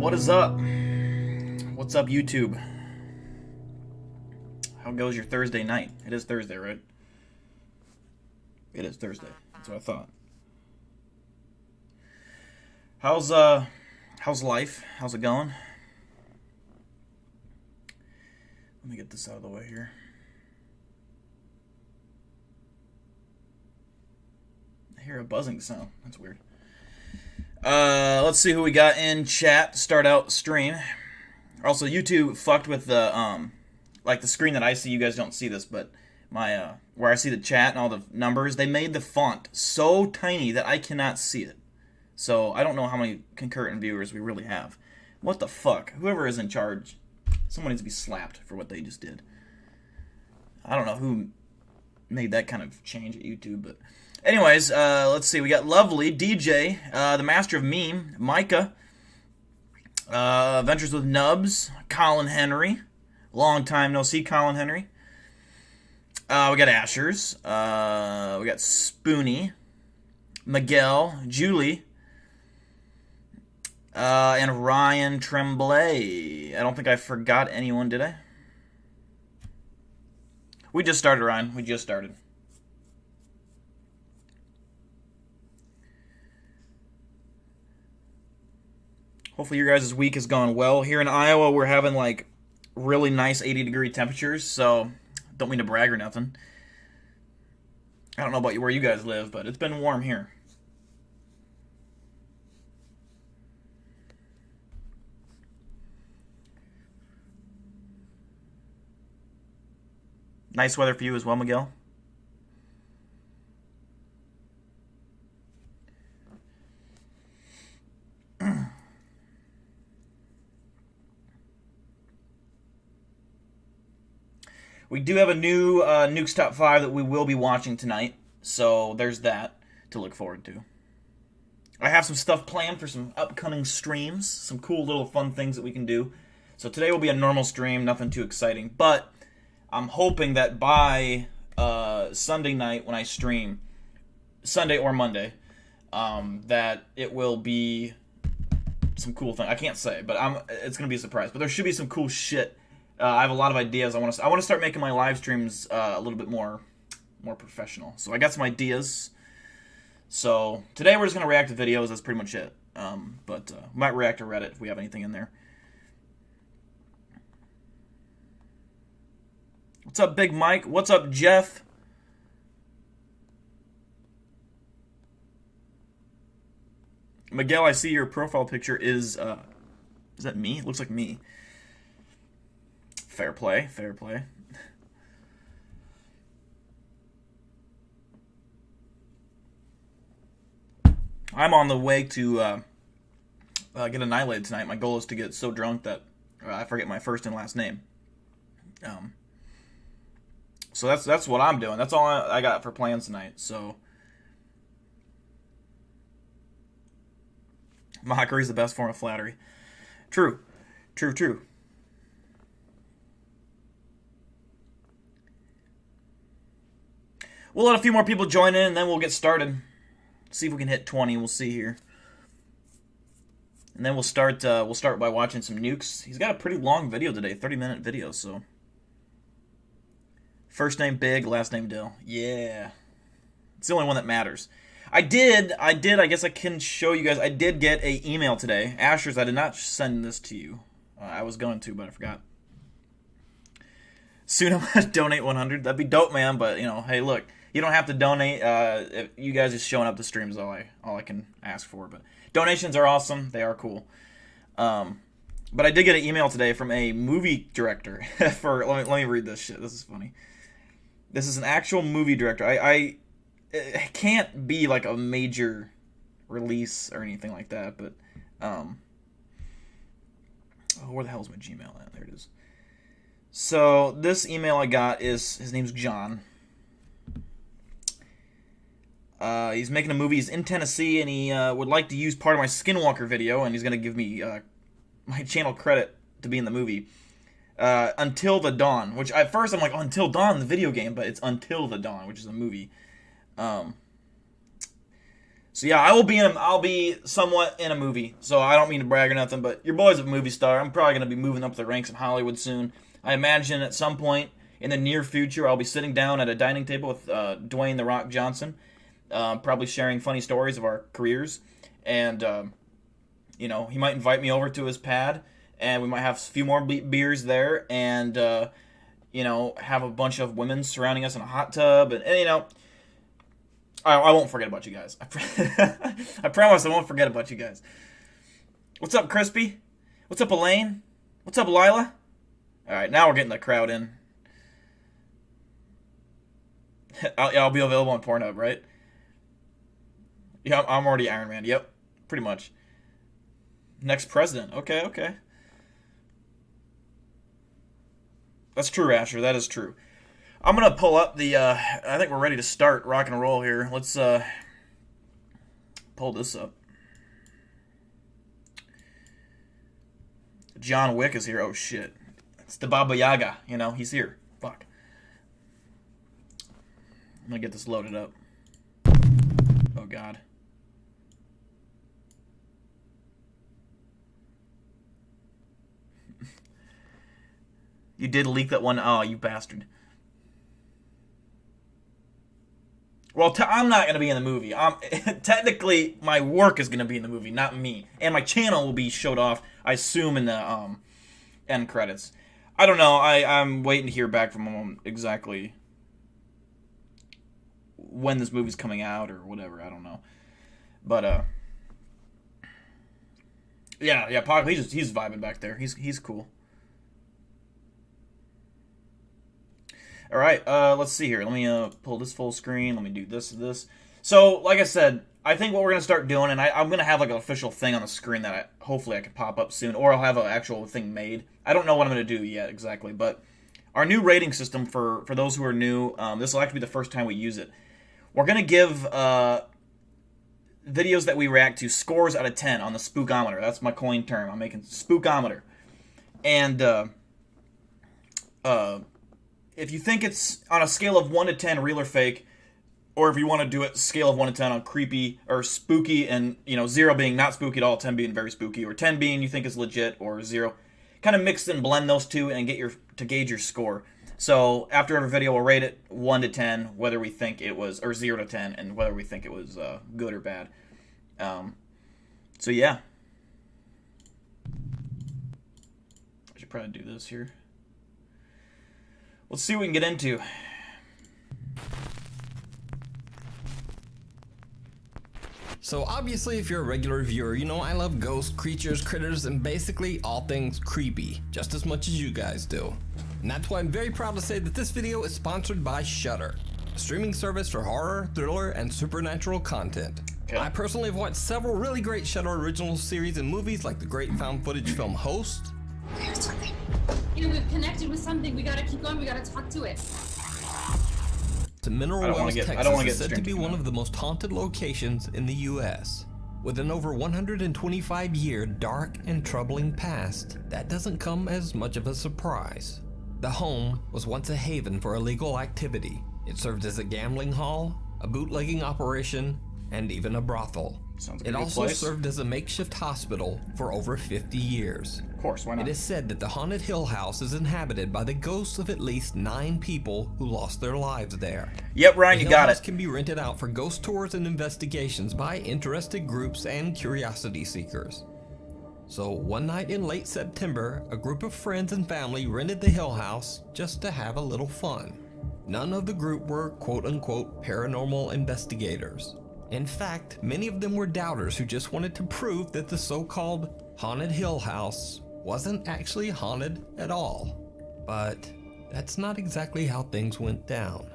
What is up? What's up, YouTube? How goes your Thursday night? It is Thursday, right? It is Thursday. That's what I thought. How's life? How's it going? Let me get this out of the way here. I hear a buzzing sound. That's weird. Let's see who we got in chat to start out stream. Also, YouTube fucked with the like the screen that I see. You guys don't see this, but my where I see the chat and all the numbers, they made the font so tiny that I cannot see it. So I don't know how many concurrent viewers we really have. What the fuck? Whoever is in charge, someone needs to be slapped for what they just did. I don't know who made that kind of change at YouTube, but anyways, let's see. We got Lovely, DJ, the Master of Meme, Micah, Ventures with Nubs, Colin Henry. Long time no see, Colin Henry. We got Ashers. We got Spoonie, Miguel, Julie, and Ryan Tremblay. I don't think I forgot anyone, did I? We just started, Ryan. We just started. Hopefully your guys' week has gone well. Here in Iowa, we're having like really nice 80-degree temperatures, so don't mean to brag or nothing. I don't know about where you guys live, but it's been warm here. Nice weather for you as well, Miguel. We do have a new Nuke's Top 5 that we will be watching tonight, so there's that to look forward to. I have some stuff planned for some upcoming streams, some cool little fun things that we can do. So today will be a normal stream, nothing too exciting, but I'm hoping that by Sunday night when I stream, Sunday or Monday, that it will be some cool thing. I can't say, but it's going to be a surprise. But there should be some cool shit. I have a lot of ideas. I want to start making my live streams a little bit more professional. So I got some ideas. So today we're just going to react to videos. That's pretty much it. But we might react to Reddit if we have anything in there. What's up, Big Mike? What's up, Jeff? Miguel, I see your profile picture is that me? It looks like me. Fair play, fair play. I'm on the way to get annihilated tonight. My goal is to get so drunk that I forget my first and last name. So that's what I'm doing. That's all I got for plans tonight. So mockery is the best form of flattery. True. We'll let a few more people join in, and then we'll get started. See if we can hit 20. We'll see here. And then we'll start by watching some nukes. He's got a pretty long video today, 30-minute video, so. First name Big, last name Dill. Yeah. It's the only one that matters. I guess I can show you guys. I did get an email today. Ashers, I did not send this to you. I was going to, but I forgot. Soon I'm going to donate 100. That'd be dope, man, but, you know, hey, look. You don't have to donate. If you guys just showing up to streams is all I can ask for. But donations are awesome. They are cool. But I did get an email today from a movie director. Let me read this shit. This is funny. This is an actual movie director. It can't be like a major release or anything like that. But where the hell is my Gmail at? There it is. So this email I got is, his name's John. He's making a movie. He's in Tennessee, and he would like to use part of my Skinwalker video, and he's going to give me my channel credit to be in the movie. Until the Dawn, which at first I'm like, oh, Until Dawn, the video game, but it's Until the Dawn, which is a movie. So yeah, I'll be somewhat in a movie. So I don't mean to brag or nothing, but your boy's a movie star. I'm probably gonna be moving up the ranks in Hollywood soon. I imagine at some point in the near future, I'll be sitting down at a dining table with Dwayne "The Rock" Johnson, probably sharing funny stories of our careers, and you know, he might invite me over to his pad, and we might have a few more beers there, and you know, have a bunch of women surrounding us in a hot tub, and you know. I won't forget about you guys. I promise I won't forget about you guys. What's up, Crispy? What's up, Elaine? What's up, Lila? Alright, now we're getting the crowd in. I'll be available on Pornhub, right? Yeah, I'm already Iron Man. Yep, pretty much. Next president. Okay. That's true, Asher. That is true. I'm going to pull up the, I think we're ready to start rock and roll here. Let's pull this up. John Wick is here. Oh, shit. It's the Baba Yaga. You know, he's here. Fuck. I'm going to get this loaded up. Oh, God. You did leak that one? Oh, you bastard. Well, I'm not going to be in the movie. Technically, my work is going to be in the movie, not me. And my channel will be showed off, I assume, in the end credits. I don't know. I'm waiting to hear back from them exactly when this movie's coming out or whatever. I don't know. But, yeah, Pog, he's vibing back there. He's cool. All right, let's see here. Let me pull this full screen. Let me do this. So, like I said, I think what we're going to start doing, and I'm going to have like an official thing on the screen that hopefully I can pop up soon, or I'll have an actual thing made. I don't know what I'm going to do yet exactly, but our new rating system for those who are new, this will actually be the first time we use it. We're going to give videos that we react to scores out of 10 on the Spookometer. That's my coined term. I'm making Spookometer. And if you think it's on a scale of 1 to 10 real or fake, or if you want to do it scale of 1 to 10 on creepy or spooky, and 0 being not spooky at all, 10 being very spooky, or 10 being you think is legit, or 0, kind of mix and blend those two and to gauge your score. So after every video, we'll rate it 1 to 10, whether we think it was, or 0 to 10, and whether we think it was good or bad. So yeah, I should probably do this here. Let's see what we can get into. So obviously, if you're a regular viewer, you know I love ghosts, creatures, critters, and basically all things creepy, just as much as you guys do. And that's why I'm very proud to say that this video is sponsored by Shudder, a streaming service for horror, thriller, and supernatural content. Okay. I personally have watched several really great Shudder original series and movies like the great found footage film Host. There's something. We've connected with something. We gotta keep going. We gotta talk to it. To Mineral Wells, Texas is said to be one of the most haunted locations in the U.S. With an over 125-year dark and troubling past, that doesn't come as much of a surprise. The home was once a haven for illegal activity. It served as a gambling hall, a bootlegging operation, and even a brothel. Sounds like it a good also place. served as a makeshift hospital for over 50 years. Of course, why not? It is said that the haunted Hill House is inhabited by the ghosts of at least 9 people who lost their lives there. Yep, Ryan, you got it. The Hill House can be rented out for ghost tours and investigations by interested groups and curiosity seekers. So one night in late September, a group of friends and family rented the Hill House just to have a little fun. None of the group were quote-unquote paranormal investigators. In fact, many of them were doubters who just wanted to prove that the so-called haunted Hill House wasn't actually haunted at all. But that's not exactly how things went down.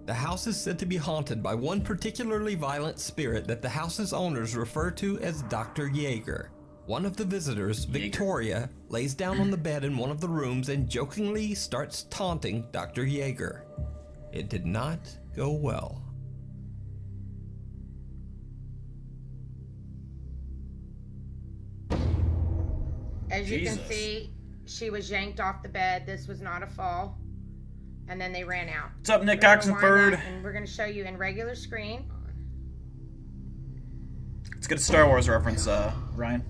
The house is said to be haunted by one particularly violent spirit that the house's owners refer to as Dr. Yeager. One of the visitors, Victoria, lays down on the bed in one of the rooms and jokingly starts taunting Dr. Yeager. It did not go well. As you can see, she was yanked off the bed. This was not a fall. And then they ran out. What's up, Nick Oxenford? And we're going to show you in regular screen. good Star Wars reference, Ryan.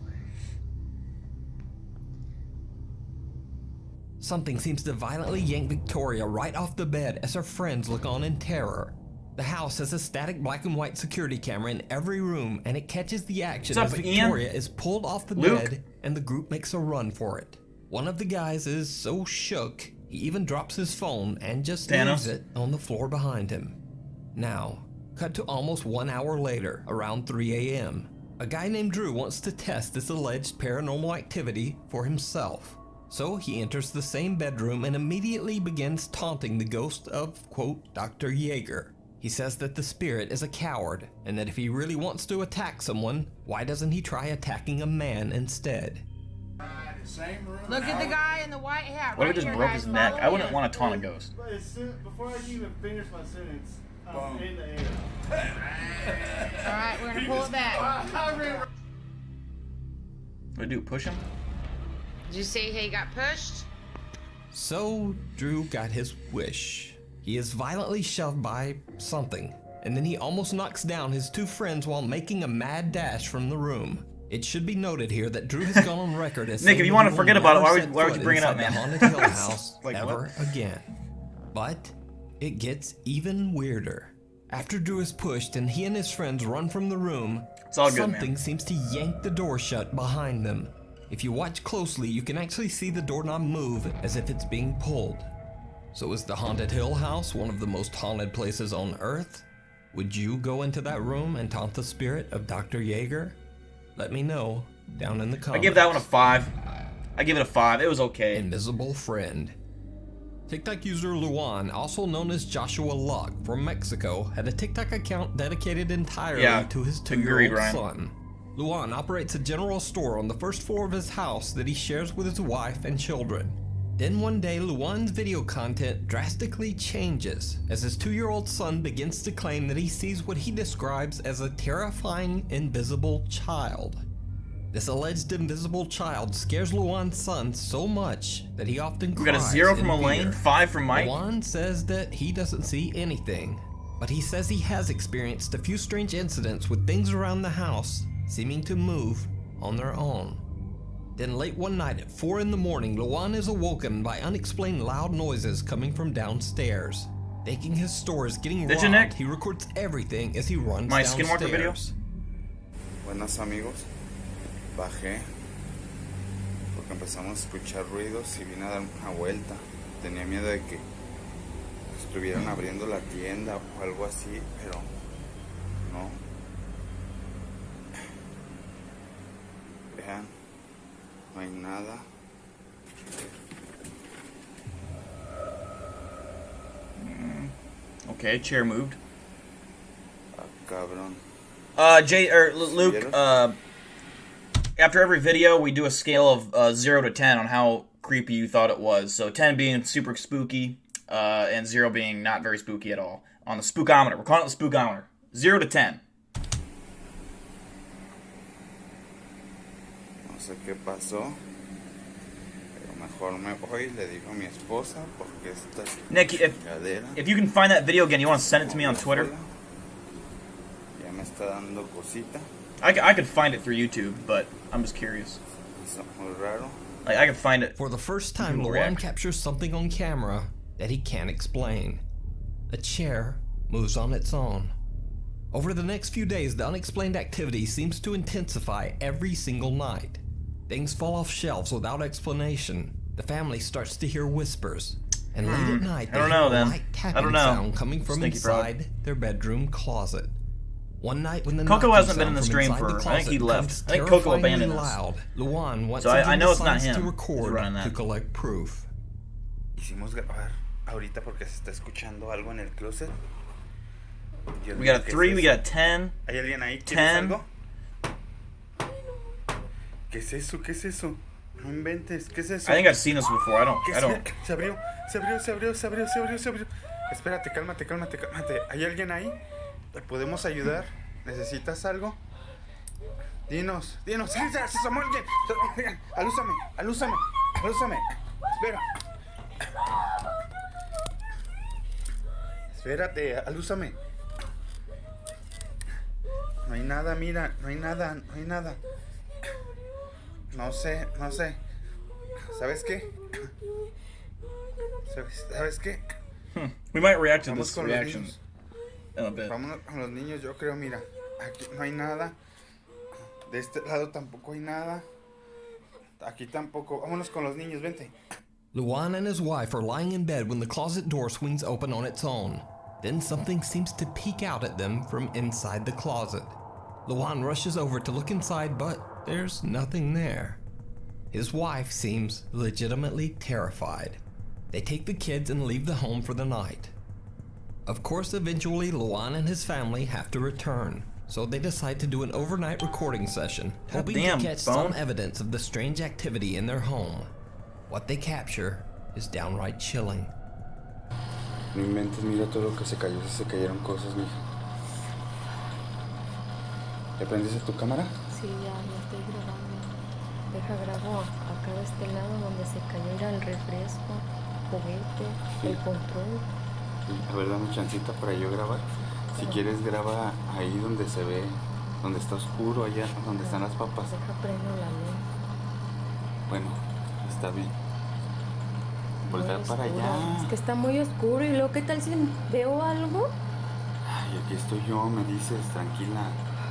Something seems to violently yank Victoria right off the bed as her friends look on in terror. The house has a static black and white security camera in every room, and it catches the action as Victoria is pulled off the bed and the group makes a run for it. One of the guys is so shook, he even drops his phone and just leaves it on the floor behind him. Now, cut to almost 1 hour later, around 3 a.m. A guy named Drew wants to test this alleged paranormal activity for himself. So he enters the same bedroom and immediately begins taunting the ghost of, quote, Dr. Jaeger. He says that the spirit is a coward, and that if he really wants to attack someone, why doesn't he try attacking a man instead? Look at the guy in the white hat. What if it just broke his neck? I wouldn't want to taunt a ghost. Before I can even finish my sentence, I'm in the air. Alright, we're gonna pull it back. What do I do? Push him? Did you see he got pushed? So Drew got his wish. He is violently shoved by something, and then he almost knocks down his two friends while making a mad dash from the room. It should be noted here that Drew has gone on record as Nick, if you want to forget about it, why would you bring it up, the man? haunted hill house Like, ever what? again. But it gets even weirder. After Drew is pushed and he and his friends run from the room, It's all good, something man. seems to yank the door shut behind them. If you watch closely, you can actually see the doorknob move as if it's being pulled. So is the haunted hill house one of the most haunted places on Earth? Would you go into that room and taunt the spirit of Dr. Jaeger? Let me know down in the comments. I give that one a 5. I give it a 5. It was okay. Invisible friend. TikTok user Luan, also known as Joshua Luck from Mexico, had a TikTok account dedicated entirely to his 2-year-old Ryan. son. Luan operates a general store on the first floor of his house that he shares with his wife and children. Then one day, Luan's video content drastically changes as his 2-year-old son begins to claim that he sees what he describes as a terrifying invisible child. This alleged invisible child scares Luan's son so much that he often cries. We got a 0 from in Elaine, fear. 5 from Mike. Luan says that he doesn't see anything, but he says he has experienced a few strange incidents with things around the house seeming to move on their own. Then late one night at 4 in the morning, Luan is awoken by unexplained loud noises coming from downstairs. Thinking his store is getting Did robbed, you, Nick? he records everything as he runs My downstairs. Skinwalker video? Buenas amigos, bajé porque empezamos a escuchar ruidos y vine a dar una vuelta. Tenía miedo de que estuvieran abriendo la tienda o algo así, pero no. Vean, no hay nada. Okay, chair moved. Ah, cabrón. Luke, after every video, we do a scale of 0 to 10 on how creepy you thought it was. So 10 being super spooky, and 0 being not very spooky at all. On the spookometer. We're calling it the spookometer. 0 to 10. No sé qué pasó, pero mejor me voy, le digo a mi esposa porque esta Nick, chingadera if you can find that video again, you want to send it to me on Twitter? ya me está dando cosita. I could find it through YouTube, but I'm just curious. Es muy raro. Like, I could find it. For the first time, People Luan react. captures something on camera that he can't explain. A chair moves on its own. Over the next few days, the unexplained activity seems to intensify every single night. Things fall off shelves without explanation. The family starts to hear whispers. And late at night, I they don't hear know, a then. light I tapping don't know. sound coming from Stinky frog. inside their bedroom closet. One night when the Coco knocking hasn't been in sound the from stream inside the for- I think he closet left. comes I think Coco terrifyingly abandoned us. loud, Luan once So I again know it's not decides him to who's record running that. to collect proof. Quisimos grabar ahorita porque se está escuchando algo en el closet. Yo We got a digo, ¿qué 3, es we eso? got a 10. ¿Hay alguien ahí? ¿Quieres 10. algo? ¿Qué es eso? ¿Qué es eso? No inventes, ¿qué es eso? I think I've seen this before. I ¿Qué don't. es? Se abrió, se abrió, se abrió, se abrió, se abrió, se abrió. Espérate, cálmate, cálmate, cálmate. ¿Hay alguien ahí? ¿Te podemos ayudar? ¿Necesitas algo? Dinos, dinos. ¡Sí, se asomó alguien! ¡Alúzame, alúzame, alúzame! Espera. Espérate, alúzame. No hay nada, mira, no hay nada, no hay nada. No sé. ¿Sabes qué? ¿Sabes qué? We might react to Vamos this con los reaction niños. in a bit. Vámonos con los niños, yo creo, mira. Aquí no hay nada. De este lado tampoco hay nada. Aquí tampoco. Vámonos con los niños, vente. Luan and his wife are lying in bed when the closet door swings open on its own. Then something seems to peek out at them from inside the closet. Luan rushes over to look inside, but there's nothing there. His wife seems legitimately terrified. They take the kids and leave the home for the night. Of course, eventually Luan and his family have to return, so they decide to do an overnight recording session, hoping to catch some evidence of the strange activity in their home. What they capture is downright chilling. No inventes, mira todo lo que se cayó, se cayeron cosas, mija. ¿Le prendiste tu cámara? Sí, ya estoy grabando. Deja grabo acá de este lado donde se cayó era el refresco, juguete, sí. El control. Sí, a ver, dame chancita para yo grabar. Si quieres graba ahí donde se ve, donde está oscuro, allá donde están las papas. Deja prendo la luz. Bueno, está bien. Voltar para allá. Es que está muy oscuro y luego, ¿qué tal si veo algo? Ay, aquí estoy yo, me dices, tranquila.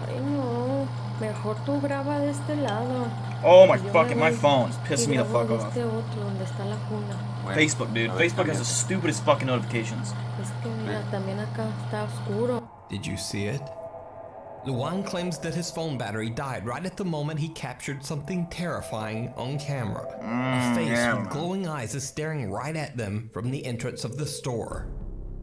Ay, no. Mejor tú graba de este lado. Oh my fucking, my phone's pissing me the fuck off. Este otro, donde está la cuna. Bueno, Facebook, dude. Facebook has the stupidest fucking notifications. Es que mira, también acá está oscuro. Did you see it? Luan claims that his phone battery died right at the moment he captured something terrifying on camera. A face with glowing eyes is staring right at them from the entrance of the store.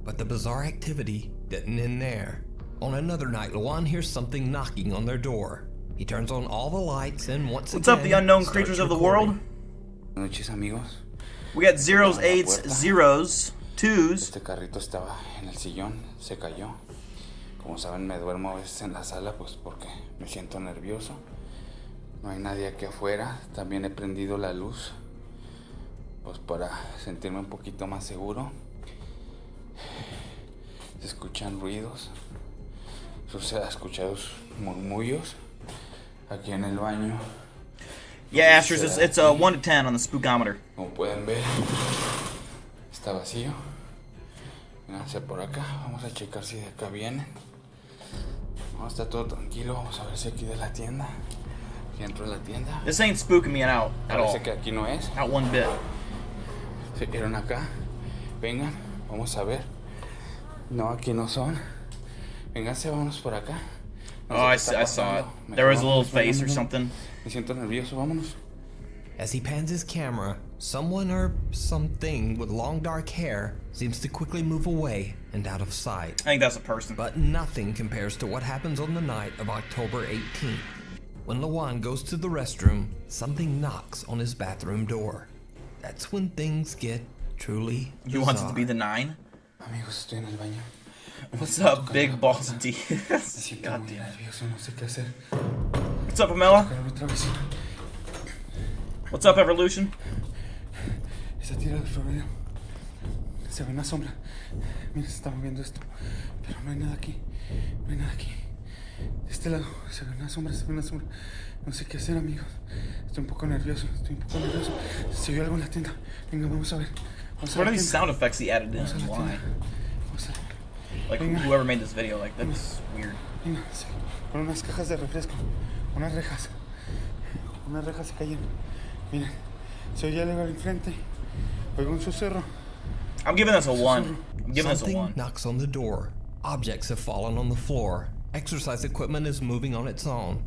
But the bizarre activity didn't end there. On another night, Luan hears something knocking on their door. He turns on all the lights and once again, what's up, the unknown creatures of the world? Buenas noches, amigos. We got zeros, eights, zeros, twos. Este carrito estaba en el sillón, se cayó. Como saben, me duermo a veces en la sala, pues porque me siento nervioso. No hay nadie aquí afuera. También he prendido la luz, pues para sentirme un poquito más seguro. Se escuchan ruidos. Se han escuchado murmullos aquí en el baño. Yeah, Astros, it's a 1 to 10 on the spookometer. Como pueden ver, está vacío. Vénganse por acá, vamos a checar si de acá vienen. No, está todo tranquilo, vamos a ver si aquí de la tienda. Aquí dentro de la tienda. This ain't spooking me out at all. Parece que aquí no es. Not one bit. Se vieron acá. Vengan, vamos a ver. No, aquí no son. Vénganse, vámonos por acá. Oh, I saw it. There was a little face or something. Me siento nervioso, vámonos. As he pans his camera, someone or something with long dark hair seems to quickly move away and out of sight. I think that's a person. But nothing compares to what happens on the night of October 18th. When Luan goes to the restroom, something knocks on his bathroom door. That's when things get truly bizarre. You want it to be the 9? Amigos, estoy en el baño. What's up, big balls and teeth? Me siento muy nervioso, no sé qué hacer. What's up, Pamela? What's up, Evolution? Esa tira de florero. Se ve una sombra. Mira, se está moviendo esto. Pero no hay nada aquí. No hay nada aquí. De este lado se ve una sombra, se ve una sombra. No sé qué hacer, amigos. Estoy un poco nervioso, Se vio algo en la tienda. Venga, vamos a ver. What are these sound effects he added in? Why? Like, whoever made this video, like, that's weird. Venga, con unas cajas de refresco. Unas rejas. Unas rejas se cayeron. Miren, se oye algo al enfrente. Oigo un susurro. I'm giving this a 1. I'm giving this a Something 1. knocks on the door. Objects have fallen on the floor. Exercise equipment is moving on its own.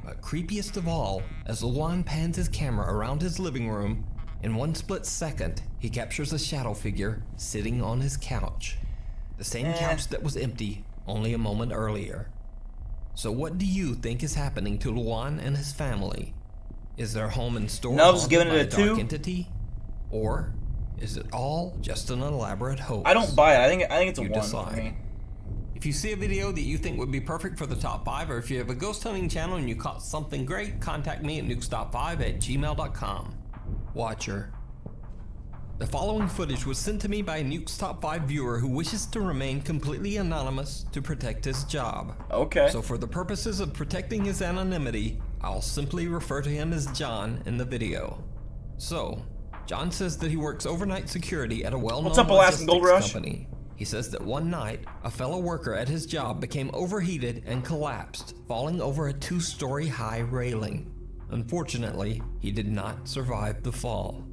But creepiest of all, as Luan pans his camera around his living room, in one split second, he captures a shadow figure sitting on his couch. The same couch that was empty only a moment earlier. So what do you think is happening to Luan and his family? Is their home and store Nubs haunted giving by it a a dark 2? entity? Or is it all just an elaborate hoax? I don't buy it. I think it's a You 1 decide. for me. If you see a video that you think would be perfect for the top 5, or if you have a ghost hunting channel and you caught something great, contact me at nukestop5@gmail.com. Watcher. The following footage was sent to me by a Nuke's Top 5 viewer who wishes to remain completely anonymous to protect his job. Okay. So for the purposes of protecting his anonymity, I'll simply refer to him as John in the video. So, John says that he works overnight security at a well-known What's up, Alaskan Gold logistics Rush? company. He says that one night, a fellow worker at his job became overheated and collapsed, falling over a 2-story high railing. Unfortunately, he did not survive the fall.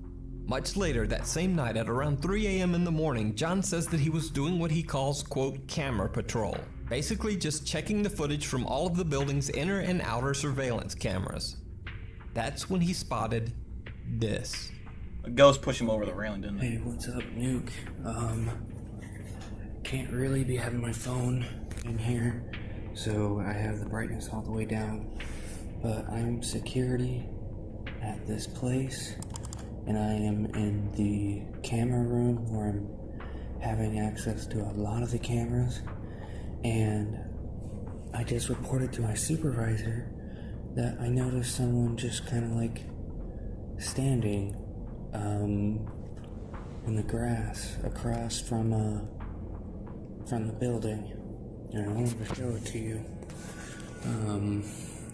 Much later that same night at around 3 a.m. in the morning, John says that he was doing what he calls, quote, camera patrol. Basically just checking the footage from all of the building's inner and outer surveillance cameras. That's when he spotted this. A ghost pushed him over the railing, didn't it? Hey, what's up, Nuke? Can't really be having my phone in here, so I have the brightness all the way down. But I'm security at this place, and I am in the camera room where I'm having access to a lot of the cameras, and I just reported to my supervisor that I noticed someone just kind of like standing in the grass across from the building, and I wanted to show it to you.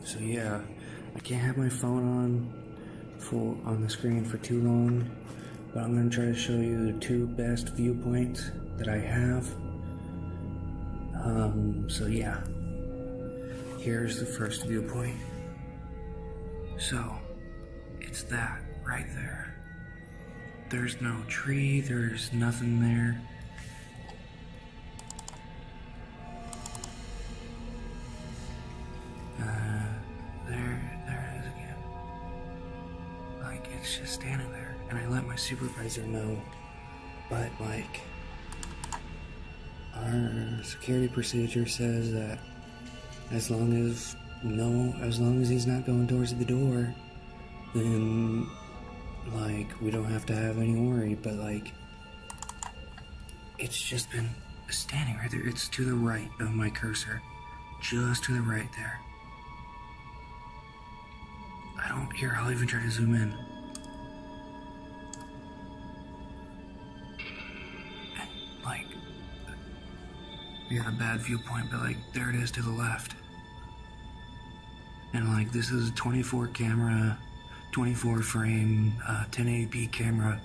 So yeah, I can't have my phone on the screen for too long, but I'm gonna try to show you the 2 best viewpoints that I have. So yeah, here's the first viewpoint. So it's that right there. There's no tree, there's nothing there. There it is again. Like, it's just standing there. And I let my supervisor know. But, like, our security procedure says that as long as he's not going towards the door, then, like, we don't have to have any worry. But, like, it's just been standing right there. It's to the right of my cursor. Just to the right there. I'll even try to zoom in. Like, we got a bad viewpoint, but like, there it is to the left. And like, this is a 24 camera, 24 frame, 1080p camera,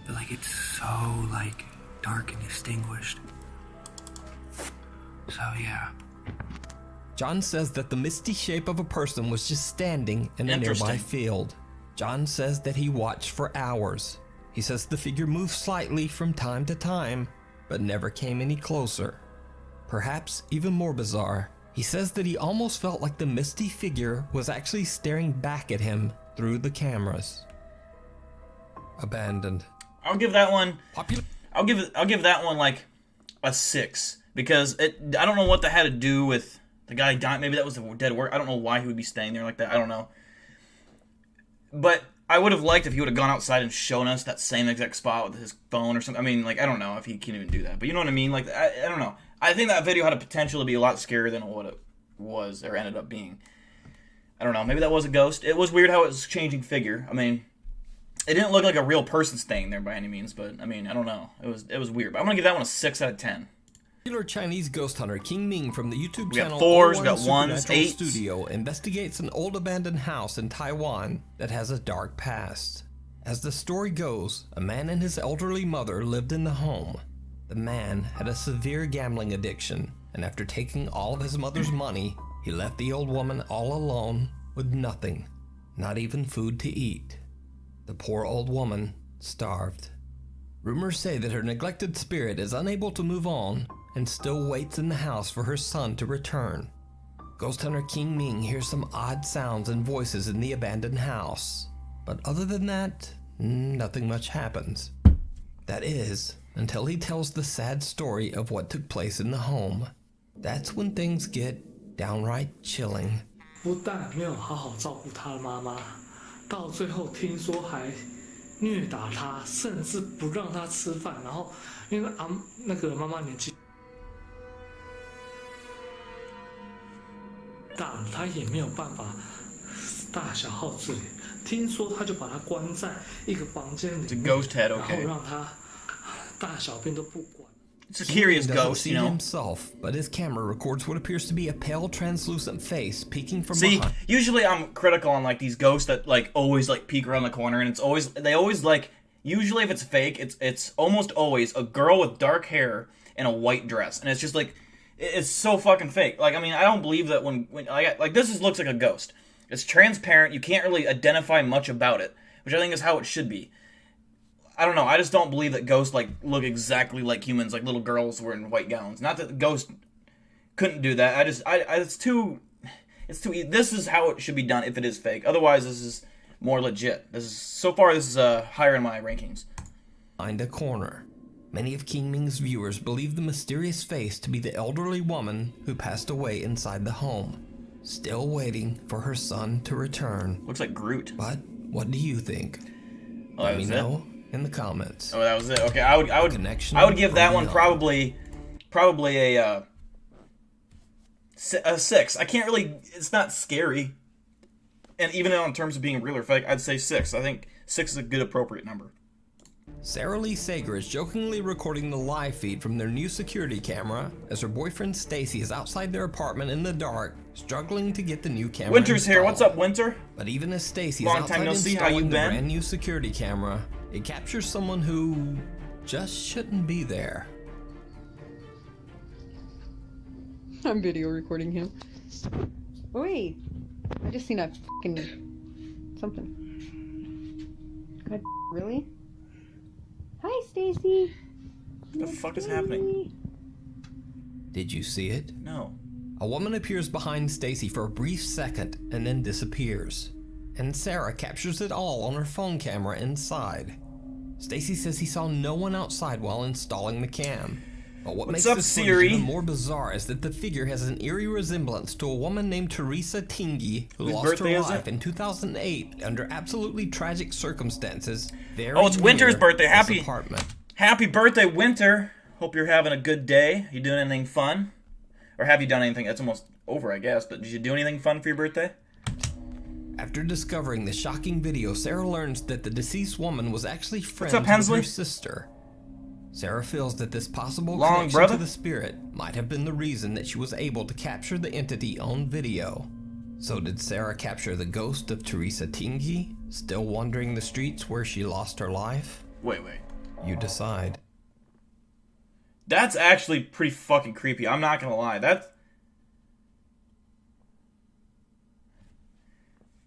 but like, it's so like, dark and distinguished. So yeah. John says that the misty shape of a person was just standing in a nearby field. John says that he watched for hours. He says the figure moved slightly from time to time, but never came any closer. Perhaps even more bizarre, he says that he almost felt like the misty figure was actually staring back at him through the cameras. Abandoned. I'll give that one. I'll give that one like a 6 because I don't know what that had to do with the guy dying. Maybe that was the dead work. I don't know why he would be staying there like that. I don't know. But I would have liked if he would have gone outside and shown us that same exact spot with his phone or something. I mean, like, I don't know if he can even do that. But you know what I mean? Like, I don't know. I think that video had a potential to be a lot scarier than what it was or ended up being. I don't know. Maybe that was a ghost. It was weird how it was changing figure. I mean, it didn't look like a real person staying there by any means. But, I mean, I don't know. It was weird. But I'm going to give that one a 6 out of 10. Popular Chinese ghost hunter King Ming from the YouTube channel 4s, we got 1s, Supernatural 8s. Studio investigates an old abandoned house in Taiwan that has a dark past. As the story goes, a man and his elderly mother lived in the home. The man had a severe gambling addiction, and after taking all of his mother's money, he left the old woman all alone with nothing, not even food to eat. The poor old woman starved. Rumors say that her neglected spirit is unable to move on and still waits in the house for her son to return. Ghost hunter King Ming hears some odd sounds and voices in the abandoned house, but other than that, nothing much happens. That is, until he tells the sad story of what took place in the home. That's when things get downright chilling. 不但没有好好照顾他的妈妈，到最后听说还虐打他，甚至不让他吃饭。然后因为那个妈妈年纪大了，他也没有办法大小号自理，听说他就把他关在一个房间里 It's a 面， ghost head, 然后 okay. 让他大小便都不管。 It's a curious Doesn't ghost, see you know. himself, but his camera records what appears to be a pale, translucent face peeking from See, behind. usually I'm critical on like these ghosts that like always like peek around the corner, and they always like, usually if it's fake, it's almost always a girl with dark hair in a white dress, and it's just like, it's so fucking fake. Like, I mean, I don't believe that when like this looks like a ghost. It's transparent. You can't really identify much about it, which I think is how it should be. I don't know. I just don't believe that ghosts like look exactly like humans, like little girls wearing white gowns. Not that the ghost couldn't do that. It's too. This is how it should be done if it is fake. Otherwise, this is more legit. So far this is higher in my rankings. Behind a corner. Many of King Ming's viewers believe the mysterious face to be the elderly woman who passed away inside the home, still waiting for her son to return. Looks like Groot. But what do you think? Oh, Let me know in the comments. Oh, that was it. Okay, I would give that one probably a 6. I can't really. It's not scary, and even in terms of being real or fake, I'd say 6. I think 6 is a good appropriate number. Sarah Lee Sager is jokingly recording the live feed from their new security camera as her boyfriend Stacy is outside their apartment in the dark, struggling to get the new camera Winter's installed. here. What's up, Winter? But even as Stacy is Long outside time no see. How installing you the been? brand new security camera, it captures someone who just shouldn't be there. I'm video recording him. Oi! I just seen a fucking something. God, really? Hi, Stacy. What the fuck is happening? Did you see it? No. A woman appears behind Stacy for a brief second and then disappears. And Sarah captures it all on her phone camera inside. Stacy says he saw no one outside while installing the cam. But what makes this footage even more bizarre is that the figure has an eerie resemblance to a woman named Teresa Tingy who lost her life in 2008 under absolutely tragic circumstances. Oh, it's Winter's birthday. Happy birthday, Winter. Hope you're having a good day. You doing anything fun? Or have you done anything? It's almost over, I guess, but did you do anything fun for your birthday? After discovering the shocking video, Sarah learns that the deceased woman was actually friends with her sister. Sarah feels that this possible connection to the spirit might have been the reason that she was able to capture the entity on video. So did Sarah capture the ghost of Teresa Tingy, still wandering the streets where she lost her life? Wait. You decide. That's actually pretty fucking creepy. I'm not gonna lie.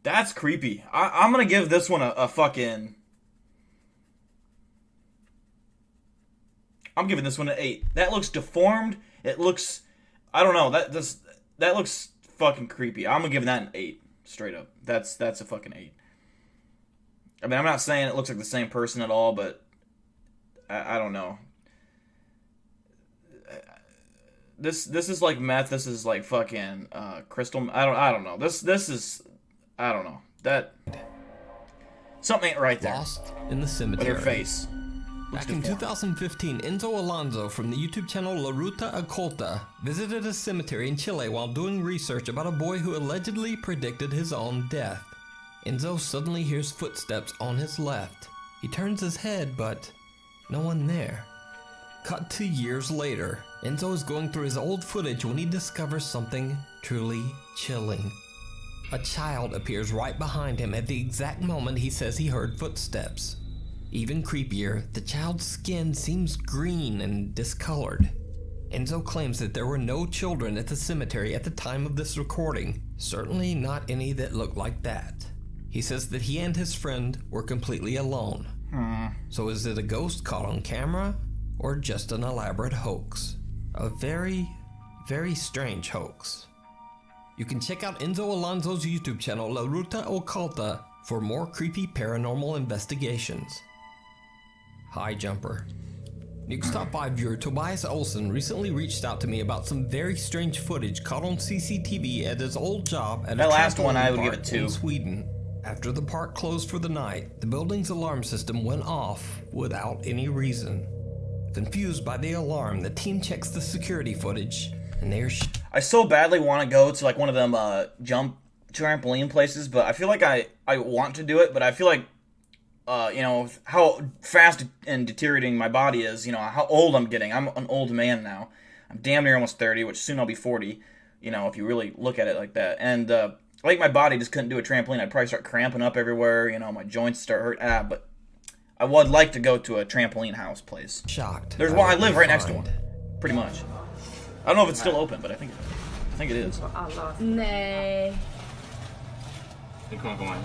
That's creepy. I'm gonna give this one a fucking... I'm giving this one an 8. That looks deformed. It looks... I don't know. That looks fucking creepy. I'm gonna give that an 8. Straight up. That's a fucking 8. I mean, I'm not saying it looks like the same person at all, but... I don't know. This is like meth. This is like fucking crystal... I don't know. This is... I don't know. That... Something ain't right there. Lost in the cemetery. With her face. Back in 2015, Enzo Alonso from the YouTube channel La Ruta Oculta visited a cemetery in Chile while doing research about a boy who allegedly predicted his own death. Enzo suddenly hears footsteps on his left. He turns his head, but no one there. Cut to years later, Enzo is going through his old footage when he discovers something truly chilling. A child appears right behind him at the exact moment he says he heard footsteps. Even creepier, the child's skin seems green and discolored. Enzo claims that there were no children at the cemetery at the time of this recording, certainly not any that looked like that. He says that he and his friend were completely alone. So is it a ghost caught on camera, or just an elaborate hoax? A very, very strange hoax. You can check out Enzo Alonso's YouTube channel La Ruta Oculta for more creepy paranormal investigations. Hi, Jumper. Nuke's Top 5 viewer Tobias Olsen recently reached out to me about some very strange footage caught on CCTV at his old job at that last one I would give it 2. In Sweden. After the park closed for the night, the building's alarm system went off without any reason. Confused by the alarm, the team checks the security footage, and I so badly want to go to like one of them jump trampoline places, but I feel like I want to do it, but I feel like, you know, how fast and deteriorating my body is, you know, how old I'm getting. I'm an old man now. I'm damn near almost 30, which soon I'll be 40, you know, if you really look at it like that. And, like my body just couldn't do a trampoline. I'd probably start cramping up everywhere, you know, my joints start hurt. But I would like to go to a trampoline house place. Shocked. There's one, I live right next to one, pretty much. I don't know if it's still open, but I think it is. Nej. Ni kommer komma in.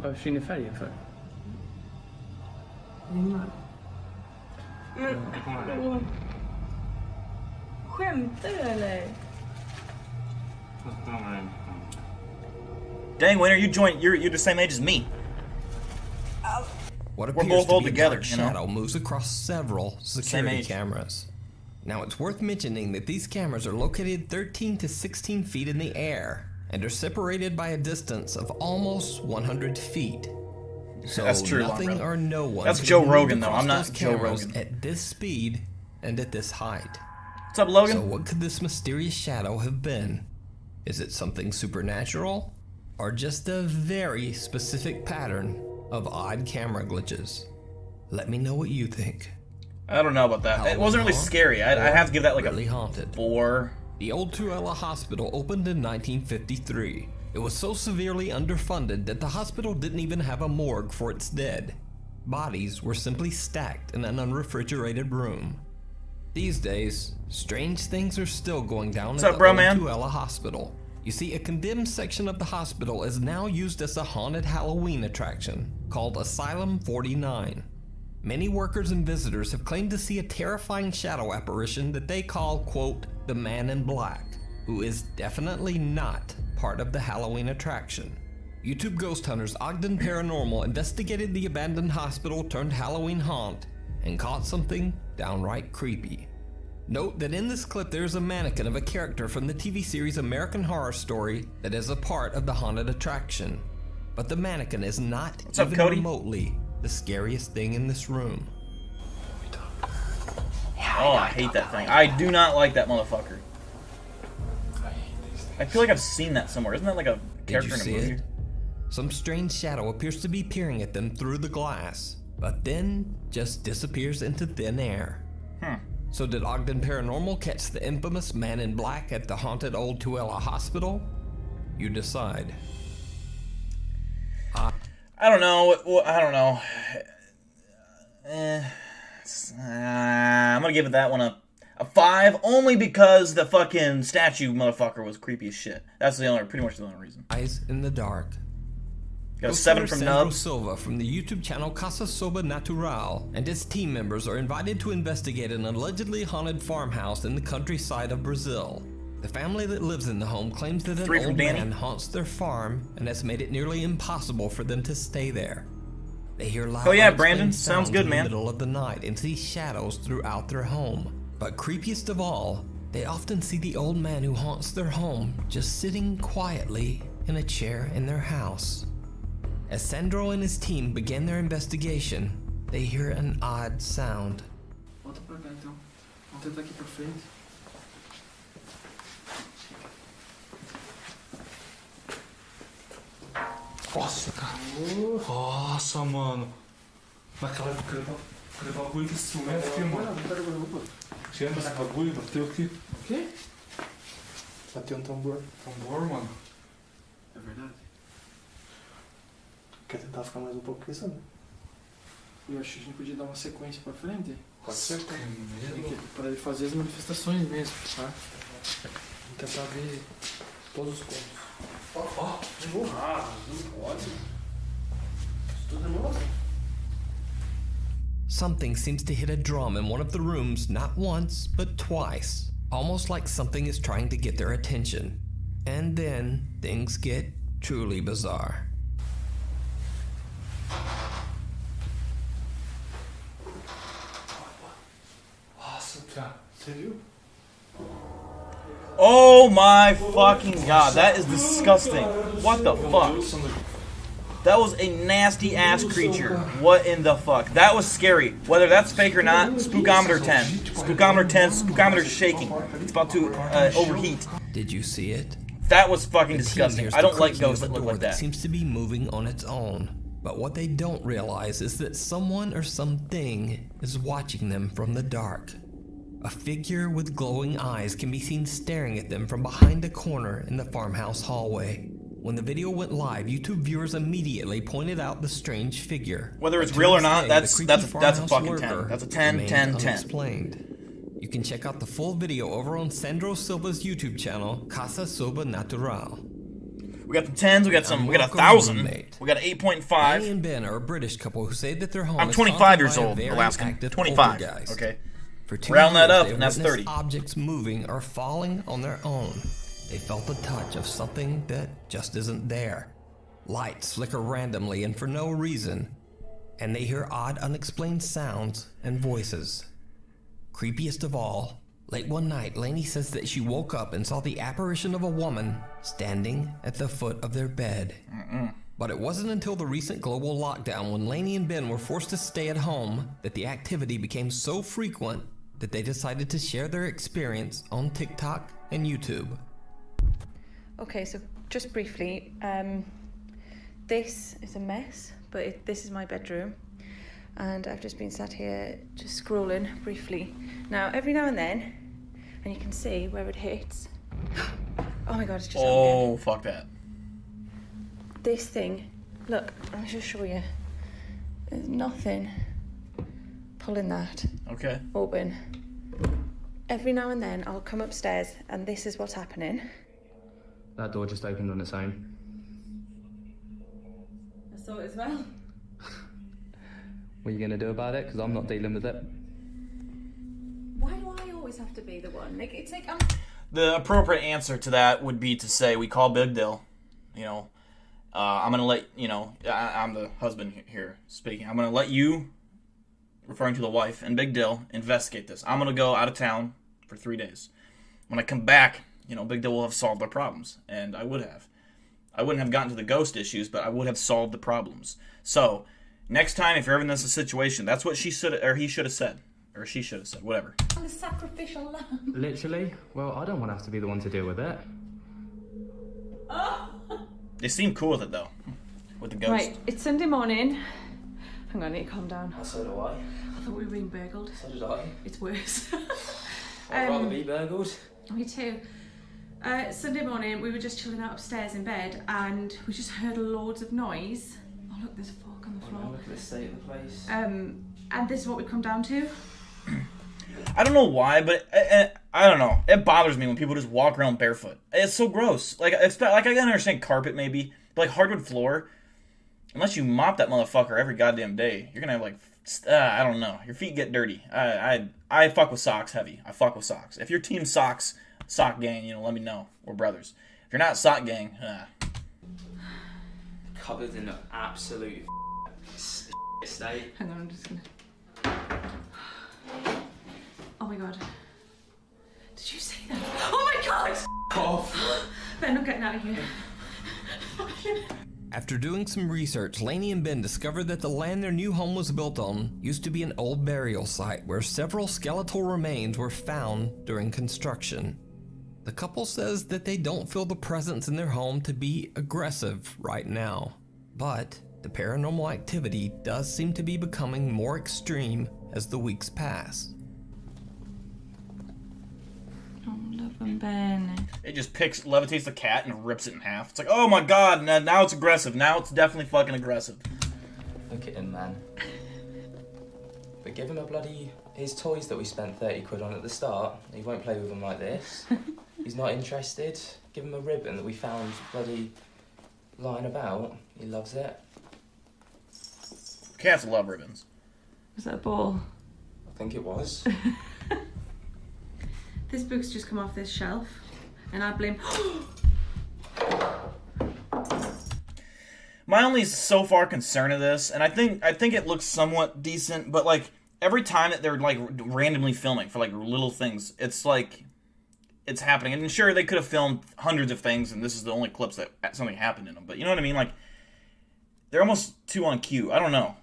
Vad försvinner färgen för? Skämtar du eller? Dang, Winter, you're the same age as me. What We're appears both to old be a together, dark you know? shadow moves across several security age. cameras. Now it's worth mentioning that these cameras are located 13 to 16 feet in the air and are separated by a distance of almost 100 feet. So That's true, nothing Long Road. or no one. That's could Joe move Rogan, though. across I'm not those Joe cameras Rogan. at this speed and at this height. What's up, Logan? So what could this mysterious shadow have been? Is it something supernatural? Or just a very specific pattern of odd camera glitches? Let me know what you think. I don't know about that. It wasn't really scary. I'd have to give that like really a haunted. 4. The old Tuella Hospital opened in 1953. It was so severely underfunded that the hospital didn't even have a morgue for its dead. Bodies were simply stacked in an unrefrigerated room. These days, strange things are still going down What's at up, the bro, old man? Tuella Hospital. You see, a condemned section of the hospital is now used as a haunted Halloween attraction called Asylum 49. Many workers and visitors have claimed to see a terrifying shadow apparition that they call, quote, the Man in Black, who is definitely not part of the Halloween attraction. YouTube ghost hunters Ogden Paranormal investigated the abandoned hospital turned Halloween haunt and caught something downright creepy. Note that in this clip there is a mannequin of a character from the TV series American Horror Story that is a part of the haunted attraction. But the mannequin is not What's up, even Cody? remotely the scariest thing in this room. Oh, I hate that thing. I do not like that motherfucker. I feel like I've seen that somewhere. Isn't that like a Did character you in a see movie? it? Some strange shadow appears to be peering at them through the glass, but then just disappears into thin air. So did Ogden Paranormal catch the infamous Man in Black at the haunted old Tuella Hospital? You decide. I don't know. I don't know. I'm gonna give it that one a 5, only because the fucking statue motherfucker was creepy as shit. That's pretty much the only reason. Eyes in the dark. Got a 7 from Sandro Nubs. Silva from the YouTube channel Casa Soba Natural and his team members are invited to investigate an allegedly haunted farmhouse in the countryside of Brazil. The family that lives in the home claims that an 3 from old Danny. man haunts their farm and has made it nearly impossible for them to stay there. They hear loud, Oh yeah, unexplained Brandon. Sounds sounds good, in man. the middle of the night and see shadows throughout their home. But creepiest of all, they often see the old man who haunts their home just sitting quietly in a chair in their house. As Sandro and his team begin their investigation, they hear an odd sound. Volta pra cá então. Vamos tentar aqui pra frente. Nossa, cara. Nossa, mano. Aquele bagulho que instrumento aqui, mano. Tinha esse bagulho, bateu aqui. O quê? Bateu um tambor. Tambor, mano? É verdade? Quer tentar ficar mais um pouco com isso, né? Eu acho que a gente podia dar uma sequência pra frente. Pode ser, tá? Para ele fazer as manifestações mesmo, tá? Vamos tentar ver todos os pontos. Ó, de novo. Ah, não pode. Isso tudo é novo. Something seems to hit a drum in one of the rooms not once, but twice, almost like something is trying to get their attention. And then things get truly bizarre. Nossa, cara, você viu? Oh my fucking god, that is disgusting. What the fuck? That was a nasty ass creature. What in the fuck? That was scary. Whether that's fake or not, Spookometer 10. Spookometer 10, Spookometer's shaking. It's about to overheat. Did you see it? That was fucking disgusting. I don't like ghosts that look like that. Seems to be moving on its own. But what they don't realize is that someone or something is watching them from the dark. A figure with glowing eyes can be seen staring at them from behind a corner in the farmhouse hallway. When the video went live, YouTube viewers immediately pointed out the strange figure. Whether it's real or not, that's a fucking 10. That's a 10, 10, 10. Unexplained. You can check out the full video over on Sandro Silva's YouTube channel, Casa Silva Natural. We got the 10s, we got 1,000, we got 8.5. Danny and Ben are a British couple who say that their home I'm is 25 years haunted old, by a very Alaskan. active 25, poltergeist. okay. For 2 Round that years, up, they and that's witnessed 30. Objects moving or falling on their own. They felt the touch of something that just isn't there. Lights flicker randomly and for no reason, and they hear odd, unexplained sounds and voices. Creepiest of all, late one night, Lainey says that she woke up and saw the apparition of a woman standing at the foot of their bed. But it wasn't until the recent global lockdown, when Lainey and Ben were forced to stay at home, that the activity became so frequent that they decided to share their experience on TikTok and YouTube. Okay, so just briefly, this is a mess, but this is my bedroom, and I've just been sat here just scrolling briefly. Now, every now and then, and you can see where it hits. Oh my god, it's just Oh, fuck that. This thing, look, I'll just show you. There's nothing pulling that open. Every now and then, I'll come upstairs, and this is what's happening. That door just opened on its own. I saw it as well. What are you going to do about it? Because I'm not dealing with it. Why do I always have to be the one? Like, it's like The appropriate answer to that would be to say, we call Big Dill. You know, I'm going to let, you know, I'm the husband here speaking. I'm going to let you, referring to the wife, and Big Dill, investigate this. I'm going to go out of town for 3 days. When I come back, you know, Big Dill will have solved their problems. And I would have. I wouldn't have gotten to the ghost issues, but I would have solved the problems. So, next time, if you're ever in this situation, that's what he should have said. Or she should have said, whatever. I'm the sacrificial lamb. Literally? Well, I don't want to have to be the one to deal with it. Oh. They seem cool with it, though. With the ghost. Right, it's Sunday morning. Hang on, I need to calm down. So do I. I thought we were being burgled. So did I. It's worse. I'd rather be burgled. Me too. Sunday morning, we were just chilling out upstairs in bed, and we just heard loads of noise. Oh look, there's a fork on the floor. Look at the state of the place. And this is what we come down to. I don't know why, but I don't know. It bothers me when people just walk around barefoot. It's so gross. Like I can understand carpet maybe, but like hardwood floor, unless you mop that motherfucker every goddamn day, you're gonna have like I don't know. Your feet get dirty. I fuck with socks heavy. I fuck with socks. If you're team socks, sock gang, you know, let me know. We're brothers. If you're not sock gang, Covered in an absolute state. Hang on, I'm just gonna. Oh my god. Did you see that? Oh my god! Off. Ben, I'm getting out of here. After doing some research, Lainey and Ben discovered that the land their new home was built on used to be an old burial site where several skeletal remains were found during construction. The couple says that they don't feel the presence in their home to be aggressive right now, but the paranormal activity does seem to be becoming more extreme as the weeks pass. Oh, love him, Ben. it just levitates the cat and rips it in half. It's like, oh my god, now it's aggressive. Now it's definitely fucking aggressive. Look at him, man. But give him his toys that we spent 30 quid on at the start. He won't play with them like this. He's not interested. Give him a ribbon that we found bloody lying about. He loves it. Cats love ribbons. Was that a ball? I think it was. This book's just come off this shelf, and I blame... My only so far concern of this, and I think it looks somewhat decent, but like every time that they're like randomly filming for like little things, it's like it's happening. And sure, they could have filmed hundreds of things, and this is the only clips that something happened in them. But you know what I mean? Like They're almost too on cue. I don't know.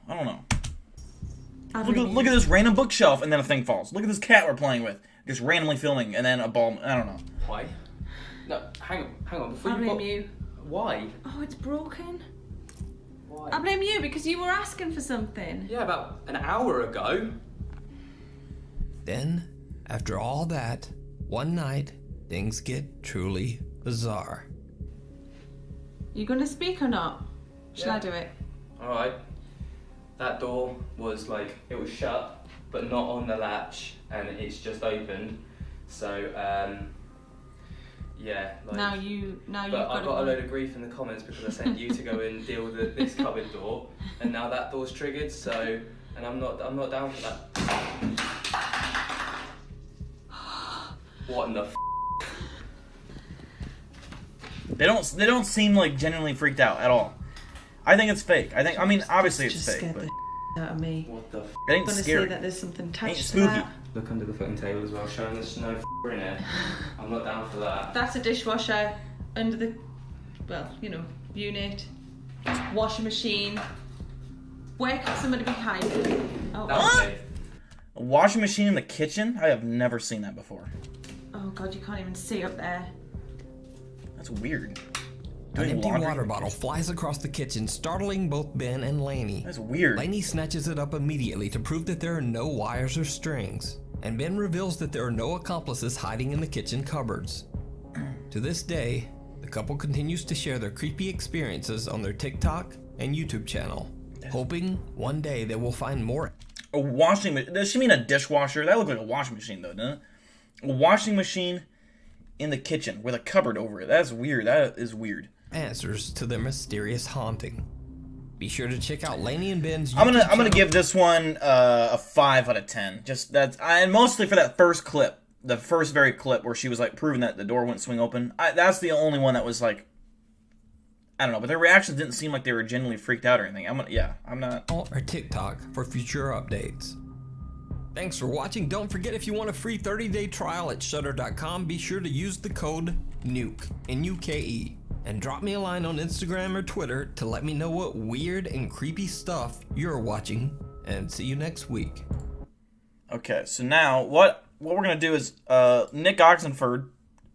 Look at this random bookshelf, and then a thing falls. Look at this cat we're playing with, just randomly filming, and then a ball. I don't know. Why? No, hang on. Before I blame you. Why? Oh, it's broken. Why? I blame you because you were asking for something. Yeah, about an hour ago. Then, after all that, one night, things get truly bizarre. You gonna speak or not? Shall I do it? Alright. That door was like, it was shut, but not on the latch, and it's just opened. So, yeah. Like, Now you've but I got got a load of grief in the comments because I sent you to go and deal with this cupboard door, and now that door's triggered. So, and I'm not down for that. What in the f? They don't seem like genuinely freaked out at all. I think it's fake. I mean, obviously it's fake, scared but the out of me. What the f? it ain't I'm gonna scary. say that there's something Ain't attached to spooky. that. Look under the footing table as well, showing there's no f in it. I'm not down for that. That's a dishwasher under the, unit, washing machine. Where could somebody be hiding? Oh, That was me. A washing machine in the kitchen? I have never seen that before. oh God, you can't even see up there. That's weird. An Doing empty laundry water in the bottle kitchen. flies across the kitchen, startling both Ben and Lainey. That's weird. Lainey snatches it up immediately to prove that there are no wires or strings, and Ben reveals that there are no accomplices hiding in the kitchen cupboards. To this day, the couple continues to share their creepy experiences on their TikTok and YouTube channel, hoping one day they will find more. A washing machine? Does she mean a dishwasher? That looked like a washing machine, though, doesn't it? A washing machine in the kitchen with a cupboard over it. That's weird. That is weird. Answers to their mysterious haunting. Be sure to check out Lainey and Ben's YouTube I'm gonna channel. give this one a 5 out of 10. Just that's and mostly for that first clip, the first very clip where she was like proving that the door wouldn't swing open. That's the only one that was like, I don't know, but their reactions didn't seem like they were genuinely freaked out or anything. I'm not. Or TikTok for future updates. Thanks for watching. Don't forget, if you want a free 30-day trial at Shudder.com, be sure to use the code NUKE, N-U-K-E, and drop me a line on Instagram or Twitter to let me know what weird and creepy stuff you're watching, and see you next week. Okay, so now what we're gonna do is Nick Oxenford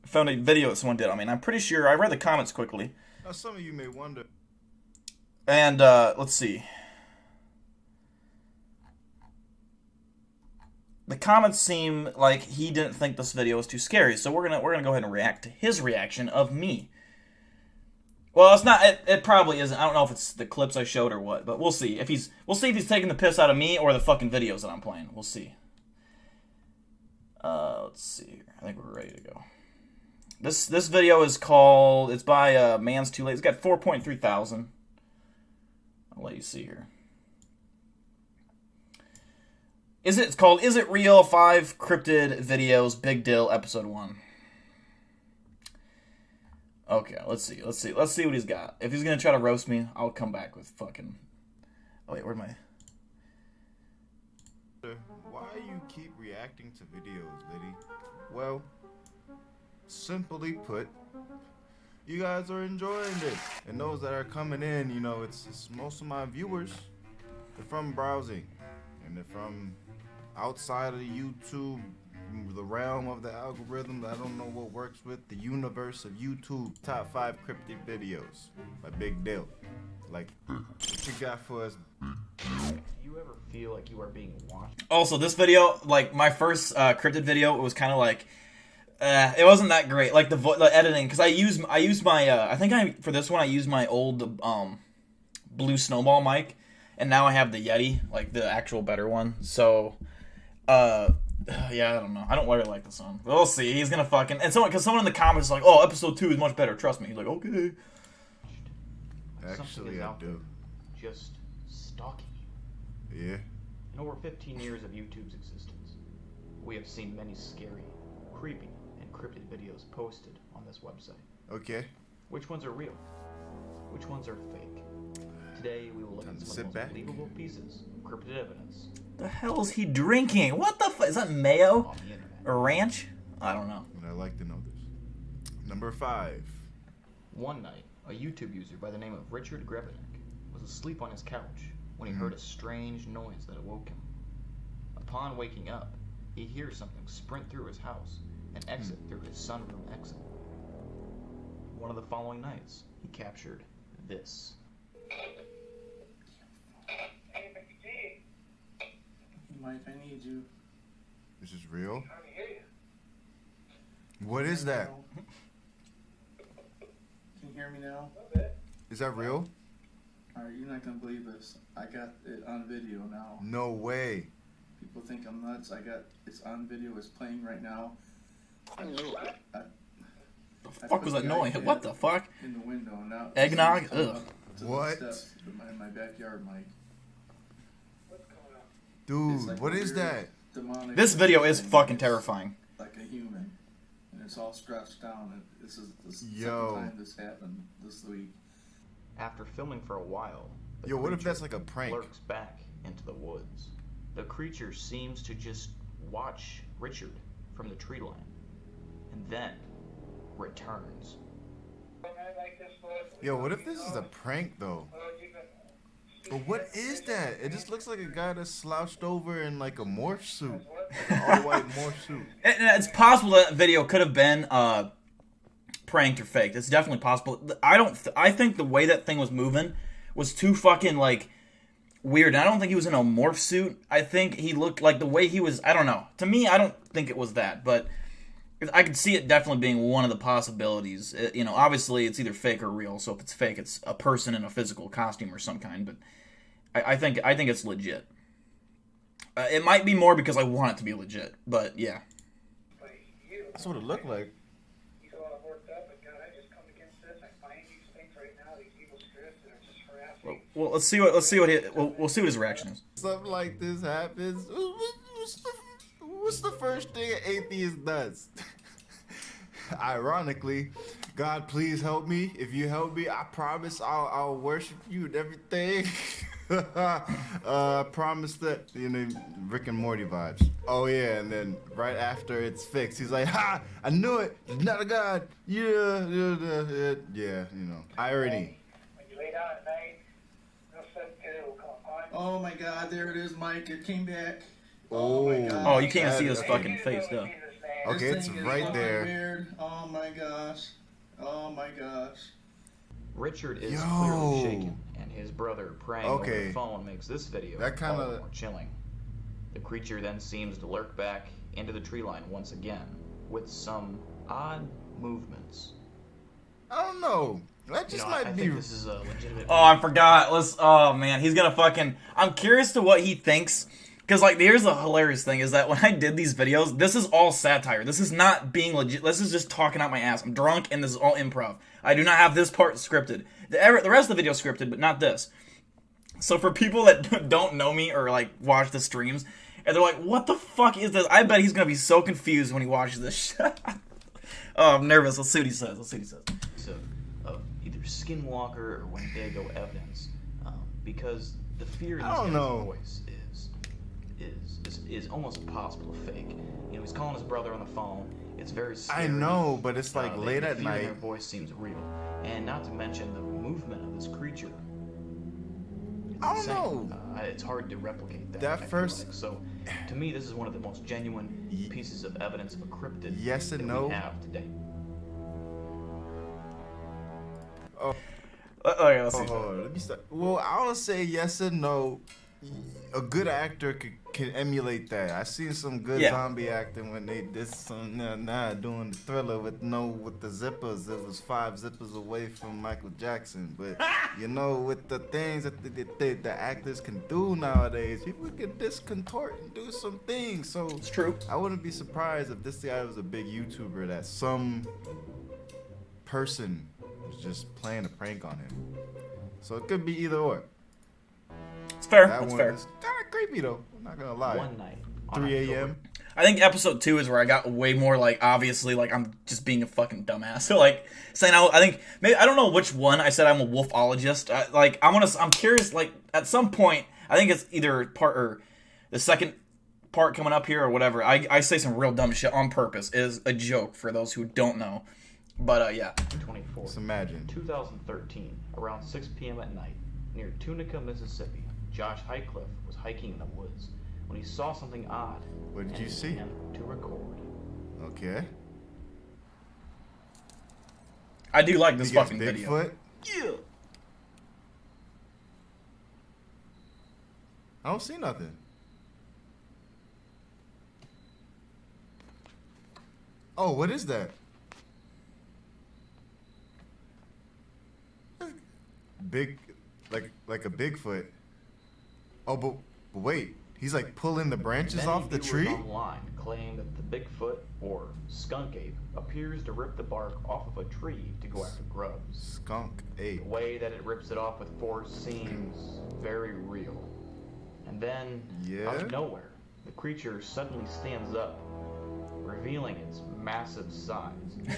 found a video that someone did. I mean, I'm pretty sure I read the comments quickly. Now, some of you may wonder. And let's see. The comments seem like he didn't think this video was too scary, so we're gonna go ahead and react to his reaction of me. Well, it's not. It probably isn't. I don't know if it's the clips I showed or what, but we'll see. We'll see if he's taking the piss out of me or the fucking videos that I'm playing. We'll see. Let's see here. I think we're ready to go. This video is called. It's by Man's Too Late. It's got 4.3 thousand. I'll let you see here. It's called Is It Real? 5 Cryptid Videos, Big Deal, Episode 1. Okay, let's see what he's got. If he's gonna try to roast me, I'll come back with fucking... Oh wait, where'd my... Why you keep reacting to videos, Liddy? Well, simply put, you guys are enjoying this. And those that are coming in, you know, it's most of my viewers, they're from browsing. And they're from outside of the YouTube, the realm of the algorithm that I don't know what works with, the universe of YouTube. Top 5 cryptid videos by Big Deal. Like, what you got for us? Do you ever feel like you are being watched? Also, this video, like my first cryptid video, it was kind of like, it wasn't that great. Like the editing, because I used my, for this one I used my old Blue Snowball mic, and now I have the Yeti, like the actual better one. So, yeah, I don't know. I don't really like this one. We'll see. He's gonna fucking because someone in the comments is like, "Oh, episode 2 is much better. Trust me." He's like, "Okay." Actually, I do. Just stalking you. Yeah. In over 15 years of YouTube's existence, we have seen many scary, creepy, and cryptid videos posted on this website. Okay. Which ones are real? Which ones are fake? Today, we will look at some of the most believable pieces of cryptid evidence. The hell is he drinking? What the fuck? Is that mayo? Or ranch? I don't know. But I like to know this. Number 5. One night, a YouTube user by the name of Richard Grebenek was asleep on his couch when he heard a strange noise that awoke him. Upon waking up, he hears something sprint through his house and exit through his sunroom exit. One of the following nights, he captured this. Mike, I need you. This is real? What is that? Can you hear me now? Is that real? Alright, you're not gonna believe this. I got it on video now. No way. People think I'm nuts. It's on video. It's playing right now. The fuck was that noise? What the fuck? In the window now. Eggnog? Ugh. What? In my backyard, Mike. Dude, like what is that? This video is fucking terrifying. Like a human. And it's all scratched down. And this is the second Yo. time this happened this week. After filming for a while, the Yo, what if creature that's like a prank? lurks back into the woods. The creature seems to just watch Richard from the tree line, and then returns. Yo, what if this is a prank though? But what is that? It just looks like a guy that's slouched over in like a morph suit. Like an all-white morph suit. And it's possible that video could have been pranked or faked. It's definitely possible. I think the way that thing was moving was too fucking like weird. And I don't think he was in a morph suit. I think he looked like the way he was. I don't know. To me, I don't think it was that, but I could see it definitely being one of the possibilities. Obviously it's either fake or real. So if it's fake, it's a person in a physical costume or some kind. But I think it's legit. It might be more because I want it to be legit. But yeah, that's what it looked like. Well, we'll see what his reaction is. Something like this happens. What's the first thing an atheist does? Ironically, God, please help me. If you help me, I promise I'll worship you and everything. Promise that, Rick and Morty vibes. Oh yeah, and then right after it's fixed, he's like, "Ha! I knew it. It's not a God. Yeah, irony." Oh my God, there it is, Mike. It came back. Oh my God. Oh, you can't see his fucking face, though. Okay, it's right there. Weird. Oh my gosh. Oh my gosh. Richard is clearly shaken, and his brother praying over the phone makes this video that all the more chilling. The creature then seems to lurk back into the tree line once again, with some odd movements. I don't know. That just might I be. think this is a legitimate. Oh, I forgot. Oh man, he's gonna fucking. I'm curious to what he thinks. Because, here's the hilarious thing, is that when I did these videos, this is all satire. This is not being legit. This is just talking out my ass. I'm drunk, and this is all improv. I do not have this part scripted. The rest of the video is scripted, but not this. So for people that don't know me or, watch the streams, and they're like, what the fuck is this? I bet he's going to be so confused when he watches this shit. Oh, I'm nervous. Let's see what he says. So, of either skinwalker or Wendigo evidence, because the fear in this guy's voice is almost impossible to fake. He's calling his brother on the phone. It's very scary. I know, but it's late at the fear in night. their voice seems real, and not to mention the movement of this creature. I don't know. It's hard to replicate that. That first. So, to me, this is one of the most genuine pieces of evidence of a cryptid yes and that no. we have today. Oh. Okay, let's see. Let me start. Well, I'll say yes and no. A good actor can emulate that. I seen some good zombie acting when they did some doing the Thriller with the zippers. It was 5 zippers away from Michael Jackson. But with the things that the actors can do nowadays, people can contort and do some things. So it's true. I wouldn't be surprised if this guy was a big YouTuber that some person was just playing a prank on him. So it could be either or. It's fair. That That's one fair. is kind of creepy though. I'm not gonna lie. One night, 3 a.m. I think episode 2 is where I got way more obviously I'm just being a fucking dumbass. So saying I think maybe I don't know which one I said I'm a wolfologist. I'm curious. At some point I think it's either part or the second part coming up here or whatever. I say some real dumb shit on purpose. It is a joke for those who don't know. But yeah. 24. Just imagine. 2013, around 6 p.m. at night, near Tunica, Mississippi, Josh Highcliffe was hiking in the woods when he saw something odd. What did you see? Began to record. Okay. I do like this You got fucking Bigfoot? video. Yeah. I don't see nothing. Oh, what is that? Big, like a Bigfoot. Oh, but wait, he's like pulling the branches Many off the viewers tree? online claim that the Bigfoot or skunk ape appears to rip the bark off of a tree to go after grubs. Skunk ape. The way that it rips it off with force seems very real. And then, out of nowhere, the creature suddenly stands up, revealing its massive size.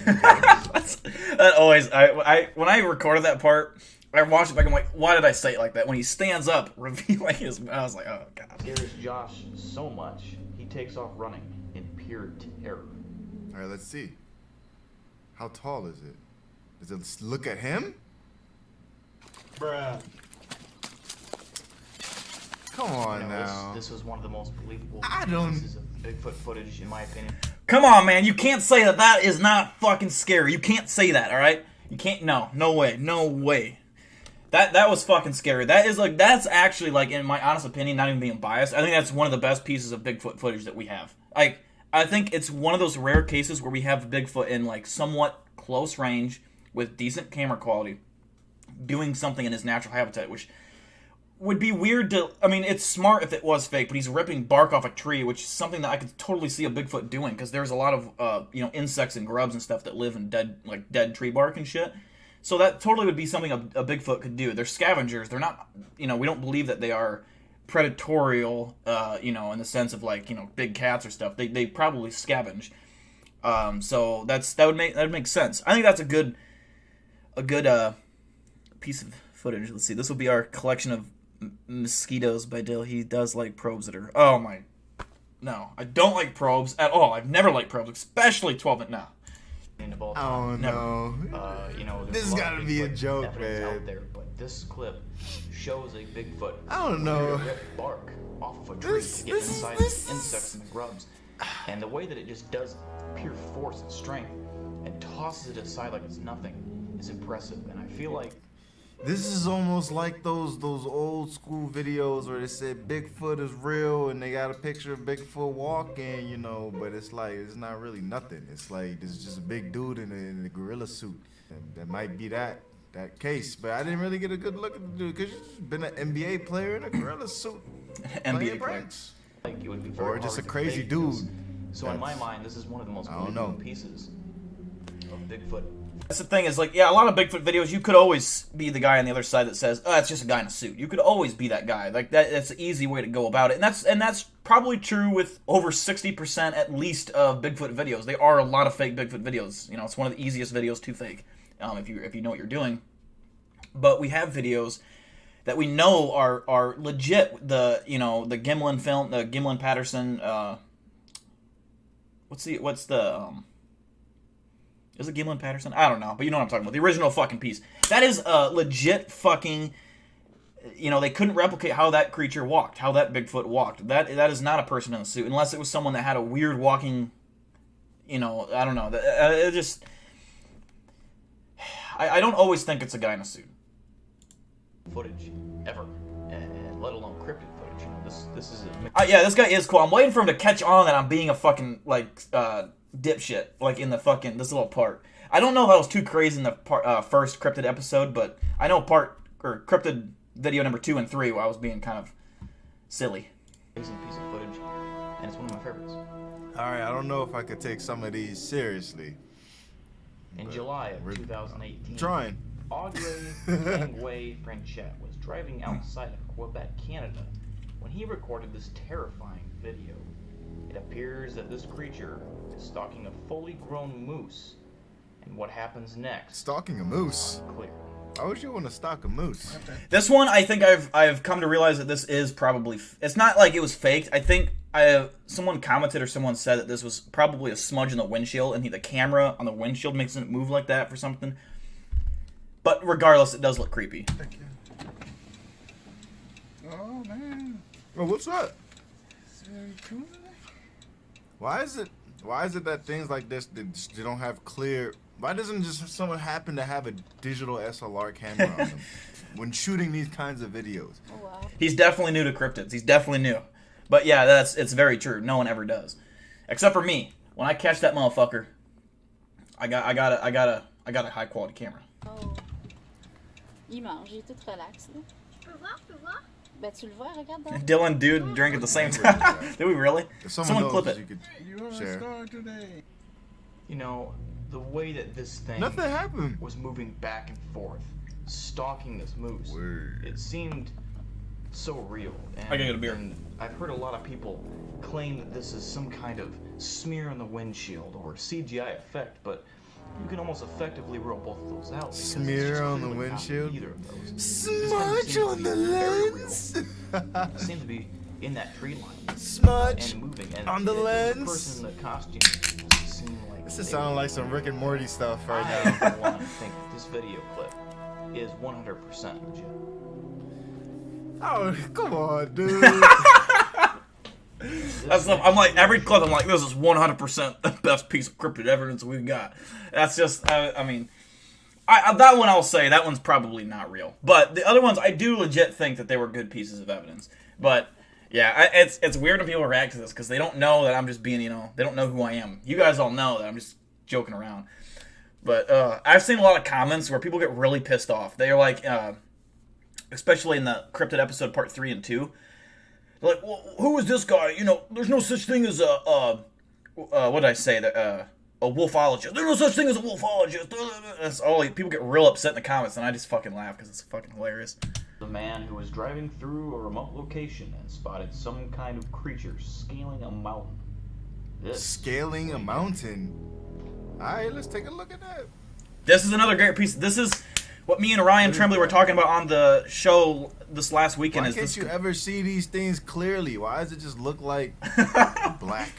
That always, when I recorded that part, I watched it back. I'm like, why did I say it like that? When he stands up, revealing his, I was like, oh god. Scares Josh so much, he takes off running in pure terror. All right, let's see. How tall is it? Does it look at him? Bruh. Come on now. This was one of the most believable pieces of Bigfoot footage, in my opinion. Come on, man. You can't say that. That is not fucking scary. You can't say that, all right? You can't. No way. No way. That was fucking scary. That's actually, like, in my honest opinion, not even being biased, I think that's one of the best pieces of Bigfoot footage that we have. Like, I think it's one of those rare cases where we have Bigfoot in, like, somewhat close range with decent camera quality doing something in his natural habitat, which would be weird to... I mean, it's smart if it was fake, but he's ripping bark off a tree, which is something that I could totally see a Bigfoot doing, because there's a lot of, insects and grubs and stuff that live in dead tree bark and shit. So that totally would be something a Bigfoot could do. They're scavengers. They're not, we don't believe that they are predatorial, in the sense of, like, big cats or stuff. They probably scavenge. So that would make sense. I think that's a good piece of footage. Let's see. This will be our collection of mosquitoes by Dill. He does like probes that are... Oh, my... No, I don't like probes at all. I've never liked probes, especially 12... No. Oh, no. This has got to be a joke, man. Out there, but this clip shows a Bigfoot. I don't know. Rip bark off of a tree to get inside the insects and the grubs. And the way that it just does pure force and strength and tosses it aside like it's nothing is impressive. And I feel like this is almost like those old school videos where they said Bigfoot is real and they got a picture of Bigfoot walking, but it's like, it's not really nothing. It's like, there's just a big dude in a gorilla suit. And that might be that case, but I didn't really get a good look at the dude because you've been an NBA player in a gorilla suit. NBA player. Like it would be very or just a hard to crazy fake dude. this. So in my mind, this is one of the most believable pieces of Bigfoot. That's the thing is, like, yeah, a lot of Bigfoot videos, you could always be the guy on the other side that says, oh, it's just a guy in a suit. You could always be that guy. Like, that's an easy way to go about it. And that's probably true with over 60% at least of Bigfoot videos. There are a lot of fake Bigfoot videos. It's one of the easiest videos to fake, if you know what you're doing. But we have videos that we know are legit. The Gimlin film, the Gimlin Patterson, is it Gimlin Patterson? I don't know, but you know what I'm talking about. The original fucking piece. That is a legit fucking... they couldn't replicate how that creature walked, how that Bigfoot walked. That is not a person in a suit, unless it was someone that had a weird walking... I don't know. It just... I don't always think it's a guy in a suit. Footage, ever. And let alone cryptid footage. This is... Yeah, this guy is cool. I'm waiting for him to catch on that I'm being a fucking, dipshit, like in the fucking this little part. I don't know if I was too crazy in the first cryptid episode, but I know cryptid video number 2 and 3 where I was being kind of silly. Amazing piece of footage, and it's one of my favorites. All right, I don't know if I could take some of these seriously. In July of 2018, trying. Audrey Tangway Franchette was driving outside of Quebec, Canada, when he recorded this terrifying video. It appears that this creature is stalking a fully grown moose, and what happens next? Stalking a moose? Clear. Why would you want to stalk a moose? This one, I think I've come to realize that this is probably... It's not like it was faked. I think someone commented or someone said that this was probably a smudge in the windshield, and the camera on the windshield makes it move like that for something. But regardless, it does look creepy. Oh man. Oh, what's up? It's very cool. Why is it that things like this they don't have clear? Why doesn't just someone happen to have a digital SLR camera on them when shooting these kinds of videos? Oh, wow. He's definitely new to cryptids. He's definitely new. But yeah, it's very true. No one ever does, except for me. When I catch that motherfucker, I got a high quality camera. Oh. Il mange, il est tout relax, là. Je peux voir? Ben, tu le vois, regarde. Dans... Dylan, dude, drink at the same time. Did we really? Someone clip it. You are a star today. You know, the way that this thing Nothing happened. was moving back and forth, stalking this moose, Word. it seemed so real. And, I can get a beer. And I've heard a lot of people claim that this is some kind of smear on the windshield or CGI effect, but you can almost effectively rule both of those out. Smear on the windshield? Either of those. Smudge on the lens? It seemed to be in that tree line. Smudge and moving. And on the lens? The person in the costume seemed like... This is sounding like some Rick and Morty stuff right I now. want to think that this video clip is 100% legit. Oh, come on, dude. I'm like, every clip, I'm like, this is 100% the best piece of cryptid evidence we've got. That's just, I mean, that one I'll say, that one's probably not real. But the other ones, I do legit think that they were good pieces of evidence. But, yeah, it's weird when people react to this, because they don't know that I'm just being, they don't know who I am. You guys all know that I'm just joking around. But I've seen a lot of comments where people get really pissed off. They're like, especially in the cryptid episode part 3 and 2, they're like, well, who is this guy? There's no such thing as what did I say? A wolfologist. There's no such thing as a wolfologist. That's all. People get real upset in the comments, and I just fucking laugh because it's fucking hilarious. The man who was driving through a remote location and spotted some kind of creature scaling a mountain. Scaling a mountain? Alright, let's take a look at that. This is another great piece. This is what me and Ryan Tremblay were talking about on the show this last weekend. Why can't you ever see these things clearly? Why does it just look like a black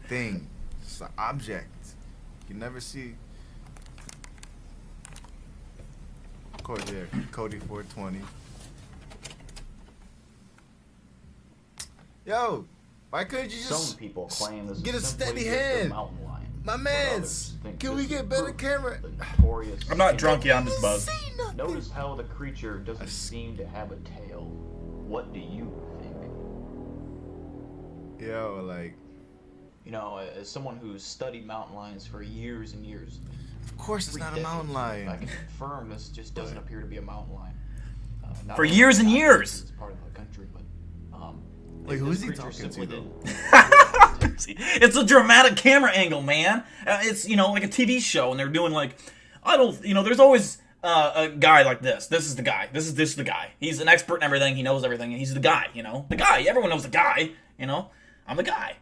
thing? It's an object. You can never see. Of course, yeah, Cody 420. Yo, why couldn't you just some people claim this get a is steady simply just a hand? mountain lion. My mans, can we get better camera? I'm not drunk yet, I'm just buzzed. Notice how the creature doesn't seem to have a tail. What do you think? Yo, like... as someone who's studied mountain lions for years and years... Of course it's not a mountain lion. I can confirm this just doesn't appear to be a mountain lion. For years and years! It's part of the country, but... Wait, who is he talking to, though? It's a dramatic camera angle, man. It's, like a TV show, and they're doing, there's always a guy like this. This is the guy. This is the guy. He's an expert in everything. He knows everything, and he's the guy, The guy. Everyone knows the guy, I'm the guy.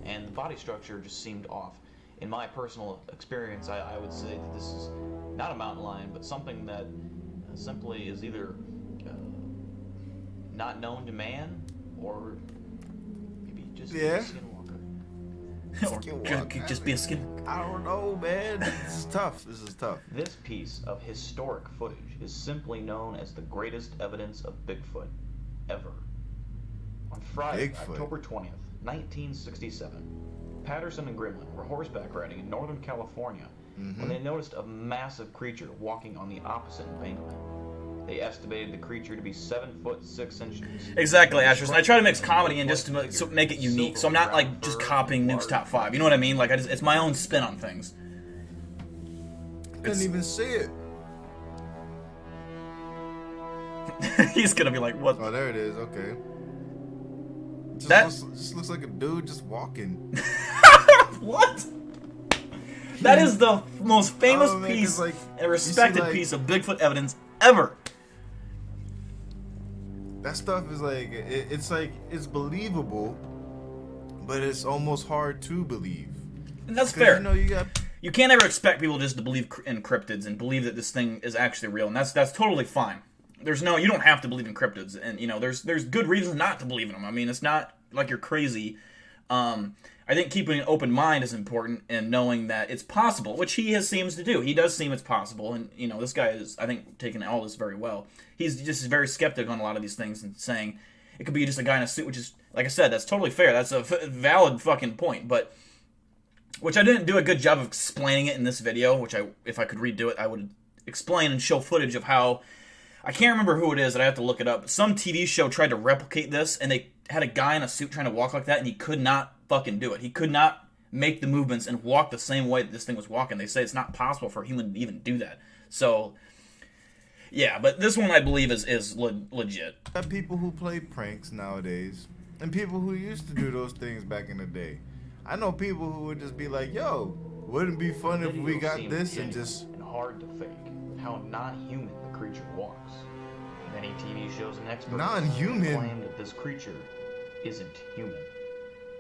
And the body structure just seemed off. In my personal experience, I would say that this is not a mountain lion, but something that simply is either not known to man, or maybe just be a skinwalker. Or just be a skin. I don't know, man. This is tough. This piece of historic footage is simply known as the greatest evidence of Bigfoot ever. On Friday, October 20th, 1967, Patterson and Grimlin were horseback riding in Northern California when they noticed a massive creature walking on the opposite embankment. They estimated the creature to be 7 foot 6 inches. Exactly, Asher. I try to mix comedy and just to make it unique, so I'm not just copying Nuke's top 5. You know what I mean? It's my own spin on things. Couldn't even see it. He's gonna be like, "What?" Oh, there it is. Okay. Just looks like a dude just walking. What? That is the most famous piece and respected piece of Bigfoot evidence ever. That stuff is it's believable, but it's almost hard to believe. And that's fair. You You can't ever expect people just to believe in cryptids and believe that this thing is actually real, and that's totally fine. You don't have to believe in cryptids, and there's good reasons not to believe in them. I mean, it's not like you're crazy I think keeping an open mind is important, and knowing that it's possible, which he seems to do. He does seem it's possible, and this guy is, I think, taking all this very well. He's just very skeptical on a lot of these things and saying it could be just a guy in a suit, which is, like I said, that's totally fair. That's a valid fucking point, but which I didn't do a good job of explaining it in this video, which if I could redo it, I would explain and show footage of how, I can't remember who it is, and I have to look it up. Some TV show tried to replicate this, and they had a guy in a suit trying to walk like that, and he could not fucking do it. He could not make the movements and walk the same way that this thing was walking. They say it's not possible for a human to even do that. So, yeah, but this one I believe is legit. There are people who play pranks nowadays, and people who used to do those things back in the day. I know people who would just be like, yo, wouldn't it be fun if we got this and just... and hard to fake how non-human the creature walks. Many TV shows and experts claim that this creature isn't human.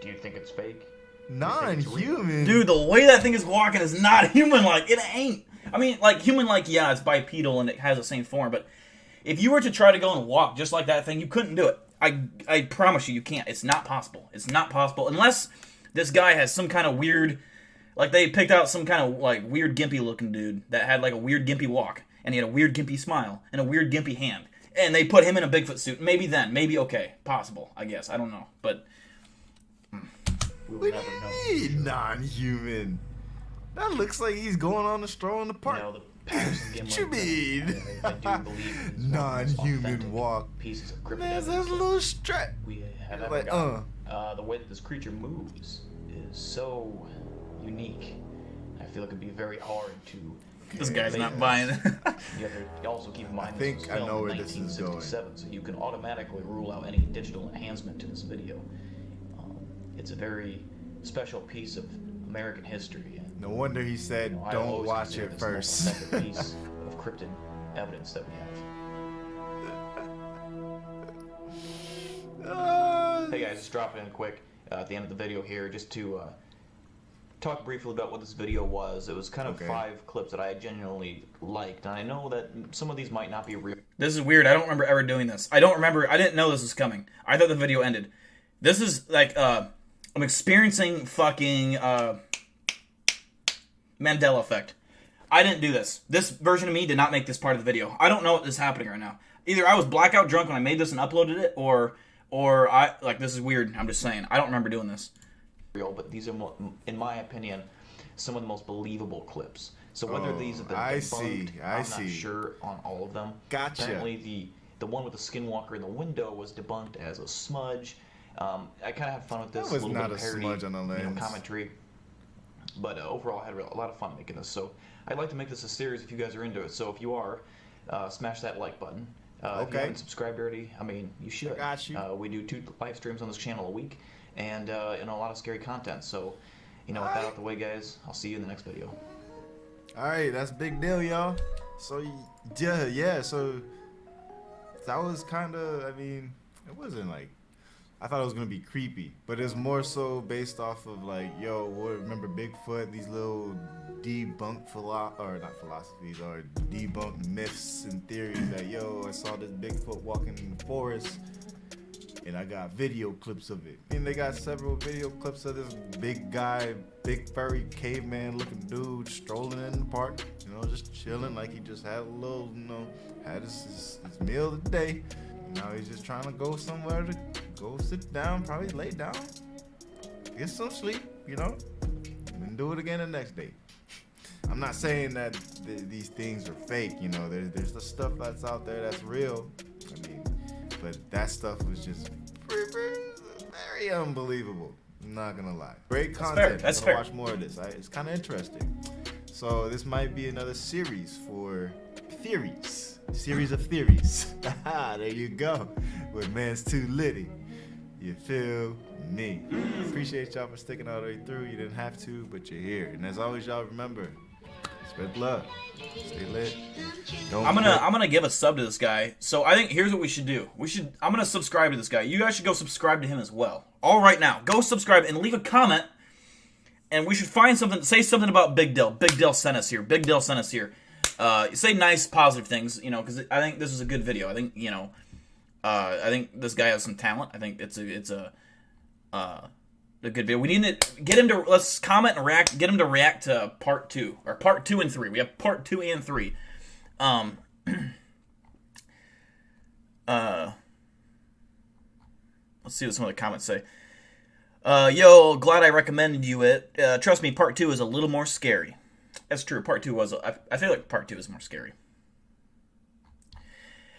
Do you think it's fake? Non-human? Dude, the way that thing is walking is not human-like. It ain't. I mean, like, human-like, yeah, it's bipedal and it has the same form, but if you were to try to go and walk just like that thing, you couldn't do it. I promise you can't. It's not possible. It's not possible. Unless this guy has some kind of weird... Like, they picked out some kind of, like, weird gimpy-looking dude that had, like, a weird gimpy walk, and he had a weird gimpy smile, and a weird gimpy hand. And they put him in a Bigfoot suit. Maybe then. Maybe okay. Possible, I guess. I don't know. But... What do you mean, non-human? That looks like he's going on a stroll in the park. What you mean? Non-human walk. Pieces of cryptid Man, that's a little strap. We have ever Like, gotten. The way that this creature moves is so unique. I feel it could be very hard to... This guy's not buying it. You have to also keep in mind this was filmed in 1967, so you can automatically rule out any digital enhancement to this video. It's a very special piece of American history. And, no wonder he said, don't watch it first. This is the most authentic piece of cryptid evidence that we have. Hey guys, just dropping in quick at the end of the video here, just to talk briefly about what this video was. It was kind of 5 clips that I genuinely liked, and I know that some of these might not be real. This is weird. I don't remember ever doing this. I didn't know this was coming. I thought the video ended. This is like, I'm experiencing fucking Mandela effect. I didn't do this. This version of me did not make this part of the video. I don't know what is happening right now. Either I was blackout drunk when I made this and uploaded it, or I, like, this is weird. I'm just saying. I don't remember doing this. But these are, in my opinion, some of the most believable clips. So whether these have been debunked, I'm not sure on all of them. Gotcha. Apparently the one with the skinwalker in the window was debunked as a smudge. I kind of had fun with this. That was a not bit a parody, smudge on the lens. Commentary. But overall, I had a lot of fun making this. So I'd like to make this a series if you guys are into it. So if you are, smash that like button. If you haven't subscribed already, I mean, you should. Got you. We do 2 live streams on this channel a week, and a lot of scary content. So, with that out the way, guys, I'll see you in the next video. Alright, that's a big deal, y'all. So, yeah, so that was kind of, I mean, it wasn't like, I thought it was going to be creepy, but it's more so based off of like, yo, remember Bigfoot, these little debunked philosophies or debunked myths and theories that, yo, I saw this Bigfoot walking in the forest and I got video clips of it. And they got several video clips of this big guy, big furry caveman looking dude strolling in the park, just chilling like he just had a little, had his meal of the day. Now he's just trying to go somewhere to go sit down, probably lay down, get some sleep, and do it again the next day. I'm not saying that these things are fake, there's the stuff that's out there that's real. I mean, but that stuff was just very unbelievable. I'm not gonna lie. Great content. That's fair. Watch more of this. It's kind of interesting. So this might be another series for theories. Series of theories. There you go. With Man's Too Litty. You feel me? Appreciate y'all for sticking all the way through. You didn't have to, but you're here. And as always, y'all remember, spread love. Stay lit. I'm gonna give a sub to this guy. So I think here's what we should do. I'm gonna subscribe to this guy. You guys should go subscribe to him as well. All right now, go subscribe and leave a comment. And we should find something. Say something about Big Dill. Big Dill sent us here. Big Dill sent us here. Say nice, positive things. Because I think this is a good video. I think I think this guy has some talent. I think it's a a good video. We need to get him to, let's comment and react, get him to react to part 2, or part 2 and 3. We have part 2 and 3. Let's see what some of the comments say. Yo, glad I recommended you it. Trust me, part 2 is a little more scary. That's true. Part 2 was, I feel like part 2 is more scary.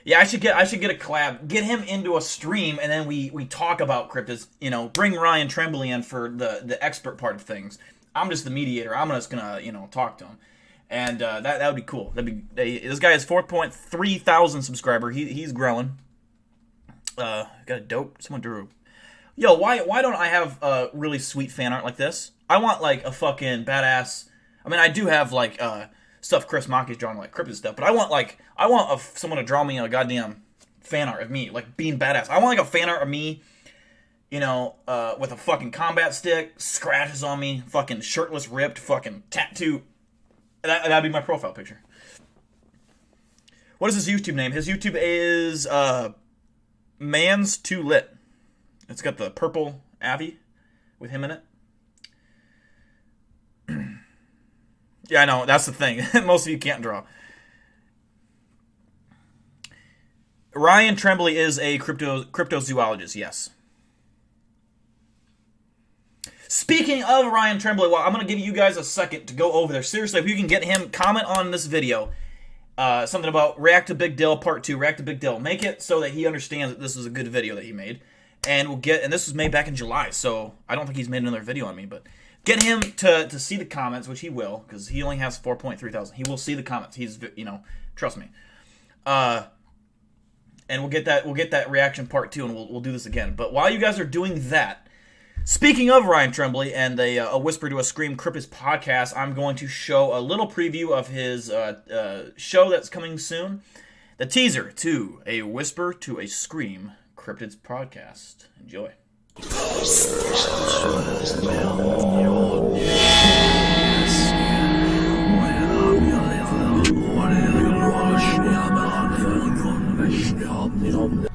Yeah, I should get a collab, get him into a stream, and then we talk about cryptids. You know, bring Ryan Tremblay in for the expert part of things. I'm just the mediator. I'm just gonna talk to him, and that would be cool. This guy has 4.3 thousand subscriber. He's growing. Got a dope. Someone drew. Yo, why don't I have really sweet fan art like this? I want like a fucking badass. I mean, I do have like stuff Chris Mockey's drawing, like cryptid stuff, but I want someone to draw me a goddamn fan art of me, like being badass. I want like a fan art of me, with a fucking combat stick, scratches on me, fucking shirtless, ripped, fucking tattoo. That'd be my profile picture. What is his YouTube name? His YouTube is Man's Too Lit. It's got the purple Avi with him in it. Yeah, I know. That's the thing. Most of you can't draw. Ryan Tremblay is a cryptozoologist, yes. Speaking of Ryan Tremblay, well, I'm going to give you guys a second to go over there. Seriously, if you can get him, comment on this video. Something about React to Big Dill Part 2, React to Big Dill. Make it so that he understands that this is a good video that he made. And this was made back in July, so I don't think he's made another video on me, but get him to see the comments, which he will, because he only has 4.3 thousand. He will see the comments. He's, trust me. And we'll get that reaction part 2, and we'll do this again. But while you guys are doing that, speaking of Ryan Tremblay and a Whisper to a Scream Cryptids podcast, I'm going to show a little preview of his show that's coming soon. The teaser to a Whisper to a Scream Cryptids podcast. Enjoy.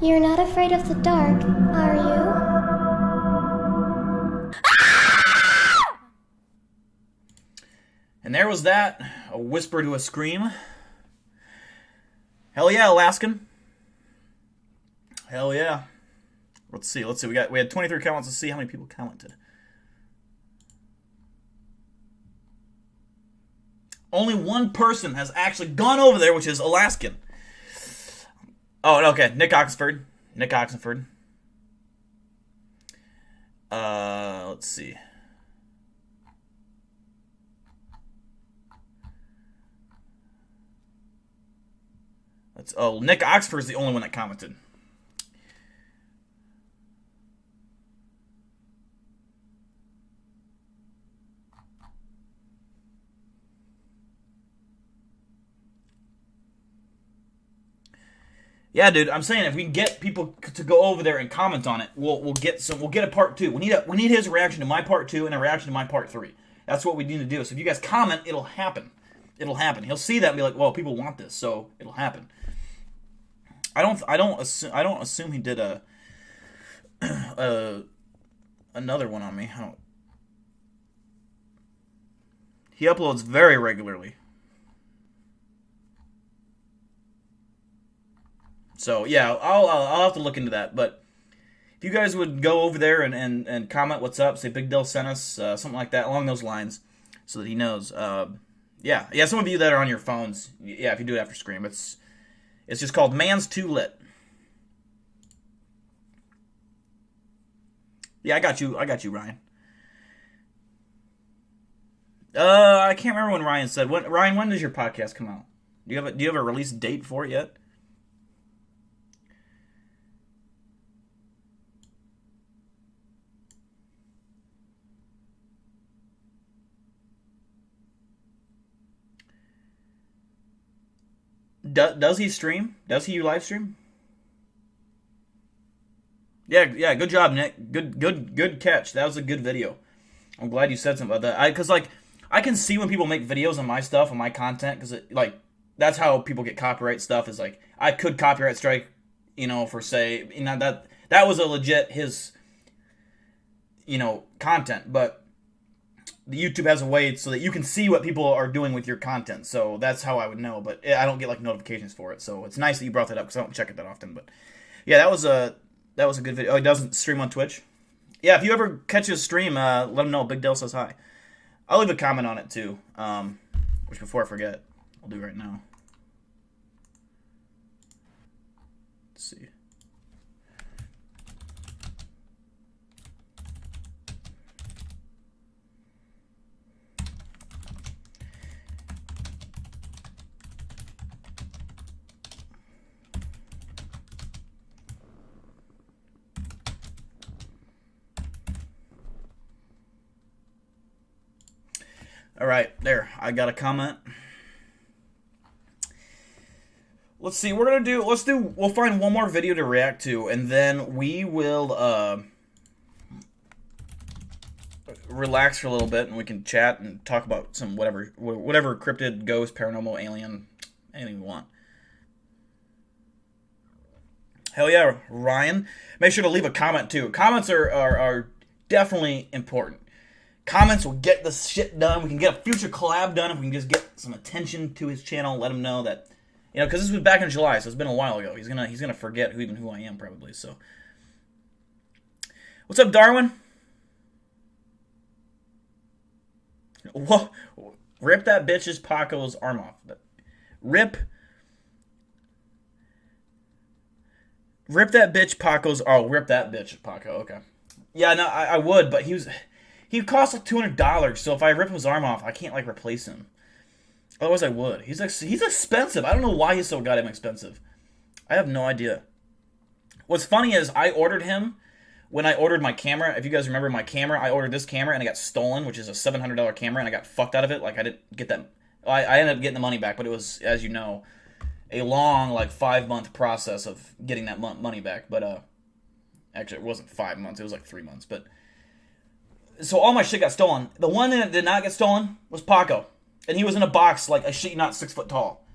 You're not afraid of the dark, are you? And there was that. A Whisper to a Scream. Hell yeah, Alaskan. Hell yeah. Let's see. We had 23 comments. Let's see how many people commented. Only one person has actually gone over there, which is Alaskan. Oh, okay. Nick Oxford. Let's see. Nick Oxford is the only one that commented. Yeah, dude, I'm saying if we can get people to go over there and comment on it, we'll get a part 2. We need his reaction to my part 2 and a reaction to my part 3. That's what we need to do. So if you guys comment, it'll happen. He'll see that and be like, well, people want this, so it'll happen. I don't assume he did another one on me. He uploads very regularly. So, yeah, I'll have to look into that. But if you guys would go over there and comment what's up, say Big Dill sent us, something like that, along those lines, so that he knows. Yeah, some of you that are on your phones, yeah, if you do it after Scream, it's just called Man's Too Lit. Yeah, I got you, Ryan. I can't remember when Ryan said. Ryan, when does your podcast come out? Do you have a release date for it yet? Does he stream? Does he live stream? Yeah, good job, Nick. Good catch. That was a good video. I'm glad you said something about that. Because I can see when people make videos on my stuff, on my content, because that's how people get copyright stuff. Is like I could copyright strike, for say, that was a legit his. you know, content, but the YouTube has a way so that you can see what people are doing with your content. So that's how I would know, but I don't get like notifications for it. So it's nice that you brought that up because I don't check it that often. But yeah, that was a good video. Oh, he doesn't stream on Twitch. Yeah, if you ever catch his stream, let him know. Big Dale says hi. I'll leave a comment on it too. Which before I forget, I'll do right now. Let's see. All right, there. I got a comment. Let's see. We'll find one more video to react to, and then we will relax for a little bit, and we can chat and talk about some whatever cryptid, ghost, paranormal, alien, anything we want. Hell yeah, Ryan. Make sure to leave a comment too. Comments are definitely important. Comments will get this shit done. We can get a future collab done if we can just get some attention to his channel. Let him know that, you know, because this was back in July, so it's been a while ago. He's gonna forget who I am probably. So, what's up, Darwin? Whoa. Rip that bitch's Paco's arm off. Rip that bitch Paco's. Oh, rip that bitch Paco. Okay. Yeah, no, I would, but he costs like $200, so if I rip his arm off, I can't like replace him. Otherwise, I would. He's expensive. I don't know why he's so goddamn expensive. I have no idea. What's funny is I ordered him when I ordered my camera. If you guys remember my camera, I ordered this camera and it got stolen, which is a $700 camera, and I got fucked out of it. Like I didn't get that. I ended up getting the money back, but it was, as you know, a long like 5-month process of getting that money back. But actually, it wasn't 5 months. It was like 3 months, but. So all my shit got stolen. The one that did not get stolen was Paco. And he was in a box like a shit not 6 foot tall.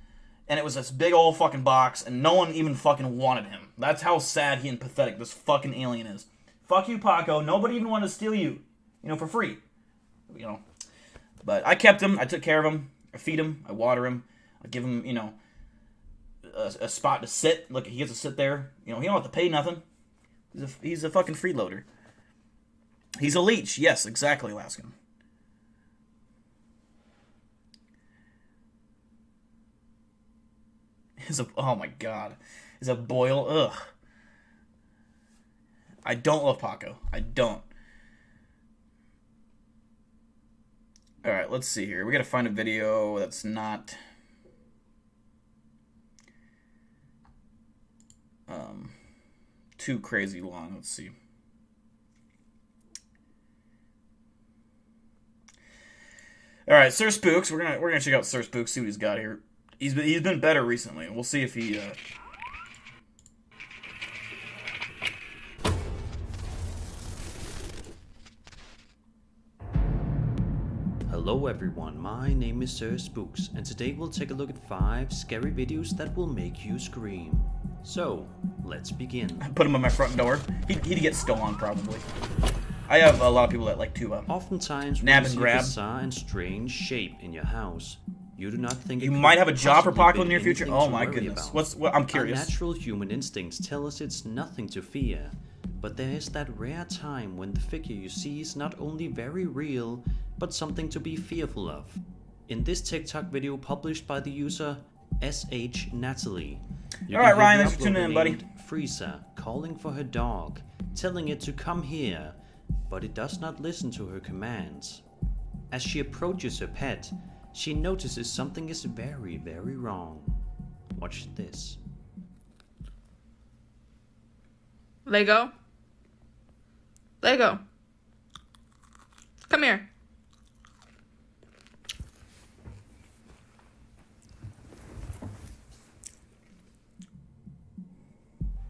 And it was this big old fucking box, and no one even fucking wanted him. That's how sad and pathetic this fucking alien is. Fuck you, Paco. Nobody even wanted to steal you, you know, for free. You know. But I kept him. I took care of him. I feed him. I water him. I give him, you know, a spot to sit. Look, he gets to sit there. You know, he don't have to pay nothing. He's a fucking freeloader. He's a leech. Yes, exactly, Laskin. Oh my god. Is a boil. Ugh. I don't love Paco. I don't. Alright, let's see here. We gotta find a video that's not... too crazy long. Let's see. All right, Sir Spooks. We're gonna check out Sir Spooks. See what he's got here. He's been better recently. We'll see if he. Hello everyone, my name is Sir Spooks, and today we'll take a look at 5 scary videos that will make you scream. So, let's begin. I put him on my front door. He'd get stolen probably. I have a lot of people that like to oftentimes nab when and you grab. see a bizarre and strange shape in your house, you do not think you might have a job for Paco in the near future. Oh my goodness! I'm curious. Our natural human instincts tell us it's nothing to fear, but there is that rare time when the figure you see is not only very real, but something to be fearful of. In this TikTok video published by the user SH Natalie, all right, Ryan, thanks for tuning in, buddy. Freezer calling for her dog, telling it to come here, but it does not listen to her commands. As she approaches her pet, she notices something is very, very wrong. Watch this. Lego. Lego. Come here.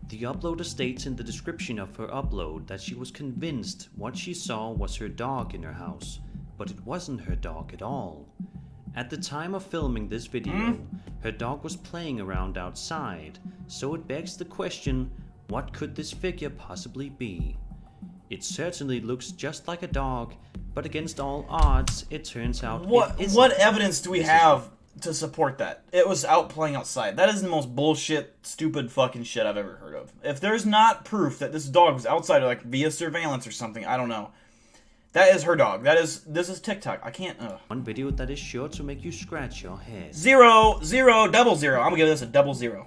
The uploader states in the description of her upload that she was convinced what she saw was her dog in her house, but it wasn't her dog at all. At the time of filming this video, her dog was playing around outside, so it begs the question, what could this figure possibly be? It certainly looks just like a dog, but against all odds, it turns out What evidence do we have to support that? It was out playing outside. That is the most bullshit, stupid fucking shit I've ever heard of. If there's not proof that this dog was outside, like via surveillance or something, I don't know. That is her dog. This is TikTok. I can't. One video that is sure to make you scratch your head. 0, 0, 0. I'm gonna give this a 0.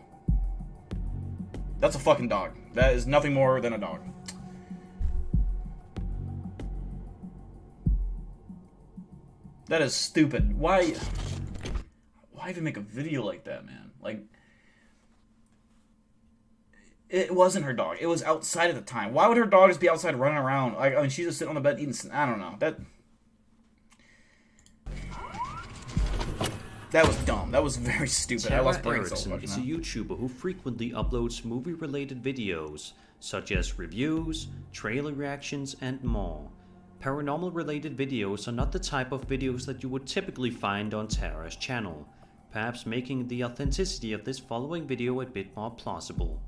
That's a fucking dog. That is nothing more than a dog. That is stupid. Why even make a video like that, man? Like, it wasn't her dog. It was outside at the time. Why would her dog just be outside running around? Like, I mean, she's just sitting on the bed eating. I don't know. That was dumb. That was very stupid. Tara I lost brain Erickson cells is a YouTuber who frequently uploads movie-related videos, such as reviews, trailer reactions, and more. Paranormal-related videos are not the type of videos that you would typically find on Tara's channel, perhaps making the authenticity of this following video a bit more plausible.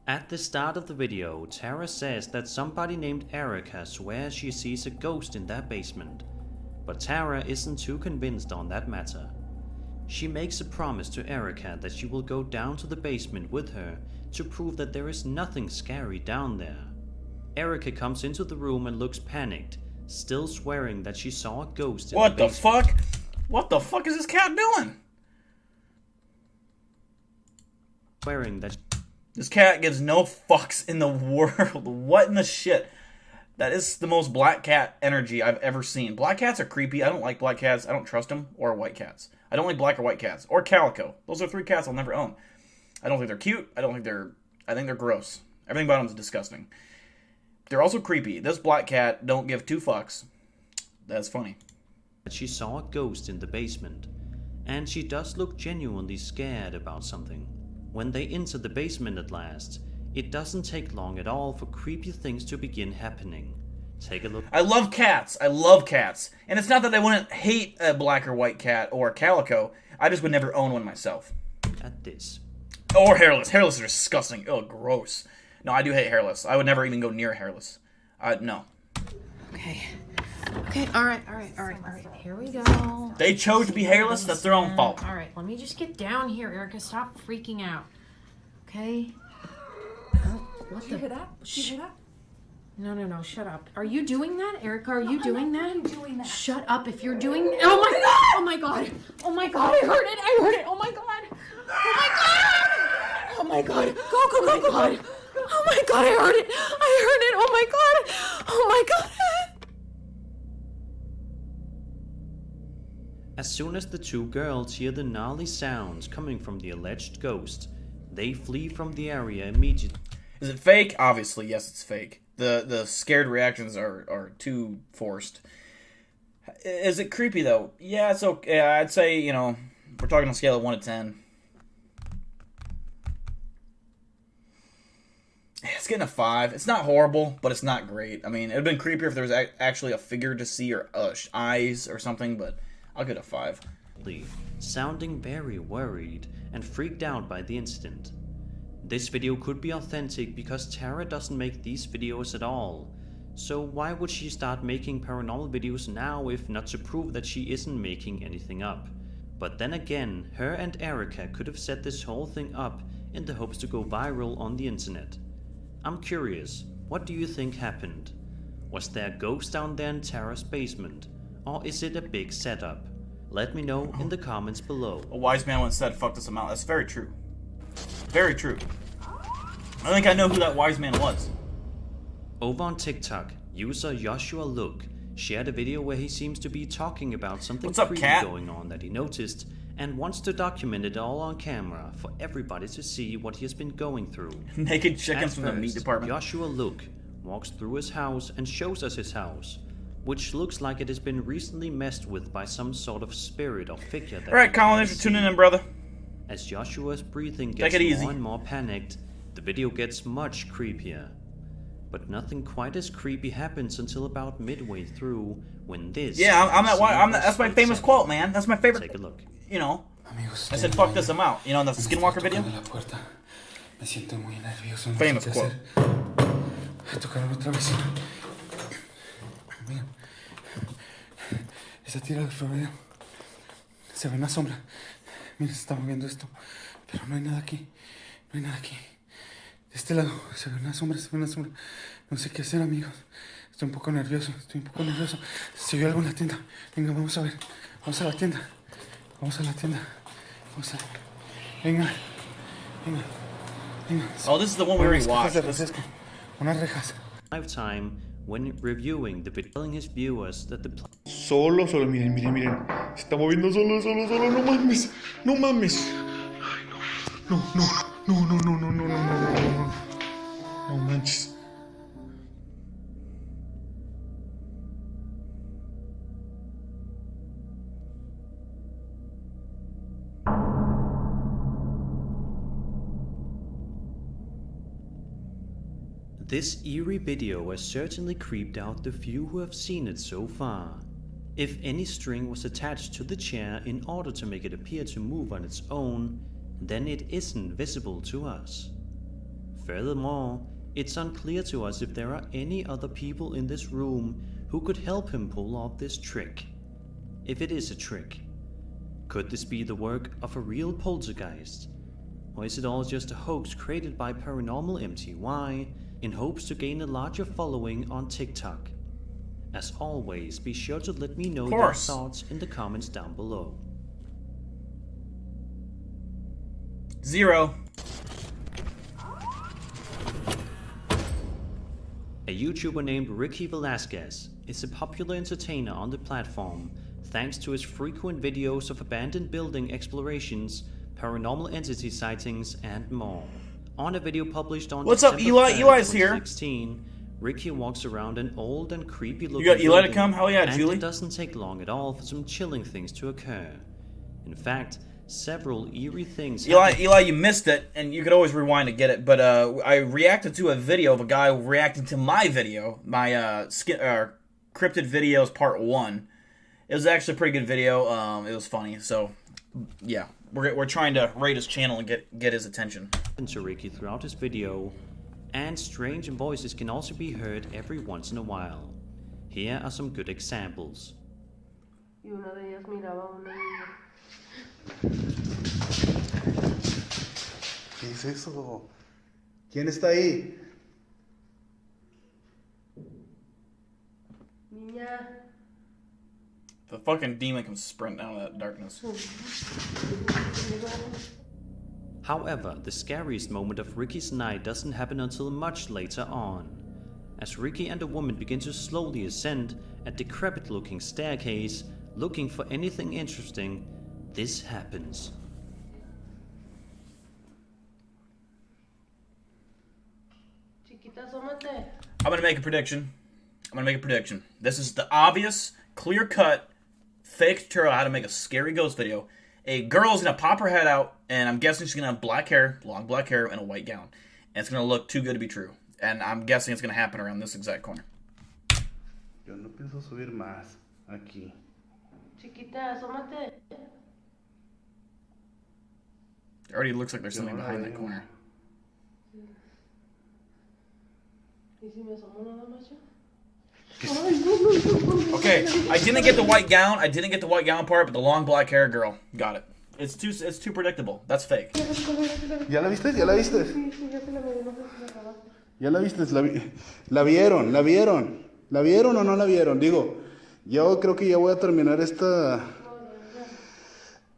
At the start of the video, Tara says that somebody named Erica swears she sees a ghost in their basement, but Tara isn't too convinced on that matter. She makes a promise to Erica that she will go down to the basement with her to prove that there is nothing scary down there. Erica comes into the room and looks panicked, still swearing that she saw a ghost in the basement. What the fuck? What the fuck is this cat doing? Swearing that this cat gives no fucks in the world. What in the shit? That is the most black cat energy I've ever seen. Black cats are creepy. I don't like black cats. I don't trust them. Or white cats. I don't like black or white cats. Or calico. Those are 3 cats I'll never own. I don't think they're cute. I think they're gross. Everything about them is disgusting. They're also creepy. This black cat don't give 2 fucks. That's funny. That she saw a ghost in the basement. And she does look genuinely scared about something. When they enter the basement at last, it doesn't take long at all for creepy things to begin happening. Take a look. I love cats. I love cats. And it's not that I wouldn't hate a black or white cat or a calico. I just would never own one myself. At this. Or hairless. Hairless are disgusting. Oh, gross. No, I do hate hairless. I would never even go near hairless. No. Okay. Okay, alright. Here we go. They chose to be hairless. That's their own fault. Alright, let me just get down here, Erica. Stop freaking out. Okay? What Did you hear that? Did you hear that? No, shut up. Are you doing that? Erica, are you doing that? I'm doing that. Shut up if you're doing that. Oh my god! Oh my god! Oh my god, I heard it! Oh my god! Oh my god! Go! Oh my god! Oh my god, I heard it! Oh my god! Oh my god! As soon as the 2 girls hear the gnarly sounds coming from the alleged ghost, they flee from the area immediately. Is it fake? Obviously, yes, it's fake. The scared reactions are too forced. Is it creepy, though? Yeah, it's okay. I'd say, we're talking on a scale of 1 to 10. It's getting a 5. It's not horrible, but it's not great. I mean, it would have been creepier if there was actually a figure to see or eyes or something, but I'll get a 5. Sounding very worried and freaked out by the incident. This video could be authentic because Tara doesn't make these videos at all. So why would she start making paranormal videos now if not to prove that she isn't making anything up? But then again, her and Erica could have set this whole thing up in the hopes to go viral on the internet. I'm curious, what do you think happened? Was there a ghost down there in Tara's basement? Or is it a big setup? Let me know in the comments below. A wise man once said, fuck this amount. That's very true. Very true. I think I know who that wise man was. Over on TikTok, user Joshua Look shared a video where he seems to be talking about something creepy going on that he noticed and wants to document it all on camera for everybody to see what he has been going through. Naked chickens from the meat department. Joshua Look walks through his house and shows us his house, which looks like it has been recently messed with by some sort of spirit or figure. Alright, Colin, thanks for tuning in, brother. As Joshua's breathing gets more and more panicked, the video gets much creepier. But nothing quite as creepy happens until about midway through, when this... Yeah, that's my famous quote, man. That's my favorite. Take a look. I said, fuck this amount. In the Skinwalker video? Famous quote. Esa tira de febrero. Se ve una sombra. Mira, se está moviendo esto. Pero no hay nada aquí. No hay nada aquí. De este lado se ve una sombra, se ve una sombra. No sé qué hacer, amigos. Estoy un poco nervioso, Se vio algo en la tienda. Venga, vamos a ver. Vamos a la tienda. Vamos a la tienda. Vamos a... Venga. Venga. Venga. Oh, this is the one we already watched. Unas rejas. Lifetime when reviewing the video, telling his viewers that the Solo, miren, miren, miren. Se está moviendo solo, no mames. No mames. Ay, no. No manches. This eerie video has certainly creeped out the few who have seen it so far. If any string was attached to the chair in order to make it appear to move on its own, then it isn't visible to us. Furthermore, it's unclear to us if there are any other people in this room who could help him pull off this trick. If it is a trick, could this be the work of a real poltergeist? Or is it all just a hoax created by Paranormal MTY in hopes to gain a larger following on TikTok? As always, be sure to let me know your thoughts in the comments down below. 0. A YouTuber named Ricky Velasquez is a popular entertainer on the platform thanks to his frequent videos of abandoned building explorations, paranormal entity sightings, and more. On a video published on What's up, December Eli? 3rd, Eli's here. 2016, Ricky walks around an old and creepy looking You got Eli to building, come? Hell yeah, and Julie. it doesn't take long at all for some chilling things to occur. In fact, several eerie things Eli, you missed it, and you could always rewind to get it, but I reacted to a video of a guy reacting to my video, my Cryptid Videos Part 1. It was actually a pretty good video. It was funny, so yeah. We're trying to raid his channel and get his attention. To Ricky throughout his video, and strange voices can also be heard every once in a while. Here are some good examples. Y una de ellas miraba a una niña. ¿Qué es eso? ¿Quién está ahí? Niña. The fucking demon can sprint out of that darkness. However, the scariest moment of Ricky's night doesn't happen until much later on. As Ricky and the woman begin to slowly ascend a decrepit-looking staircase, looking for anything interesting, this happens. Chiquita, asómate. I'm gonna make a prediction. This is the obvious, clear-cut, fake tutorial how to make a scary ghost video. A girl's gonna pop her head out, and I'm guessing she's gonna have black hair, long black hair, and a white gown. And it's gonna look too good to be true. And I'm guessing it's gonna happen around this exact corner. Yo no pienso subir más aquí. Chiquita, asómate. It already looks like there's something behind that corner. ¿Y si me asomo nada más yo? Okay, I didn't get the white gown. Part, but the long black hair girl got it. It's too predictable. That's fake. ¿Ya la viste? ¿Ya la viste? ¿Ya la viste? ¿La vieron? ¿La vieron o no la vieron? Digo, yo creo que ya voy a terminar esta...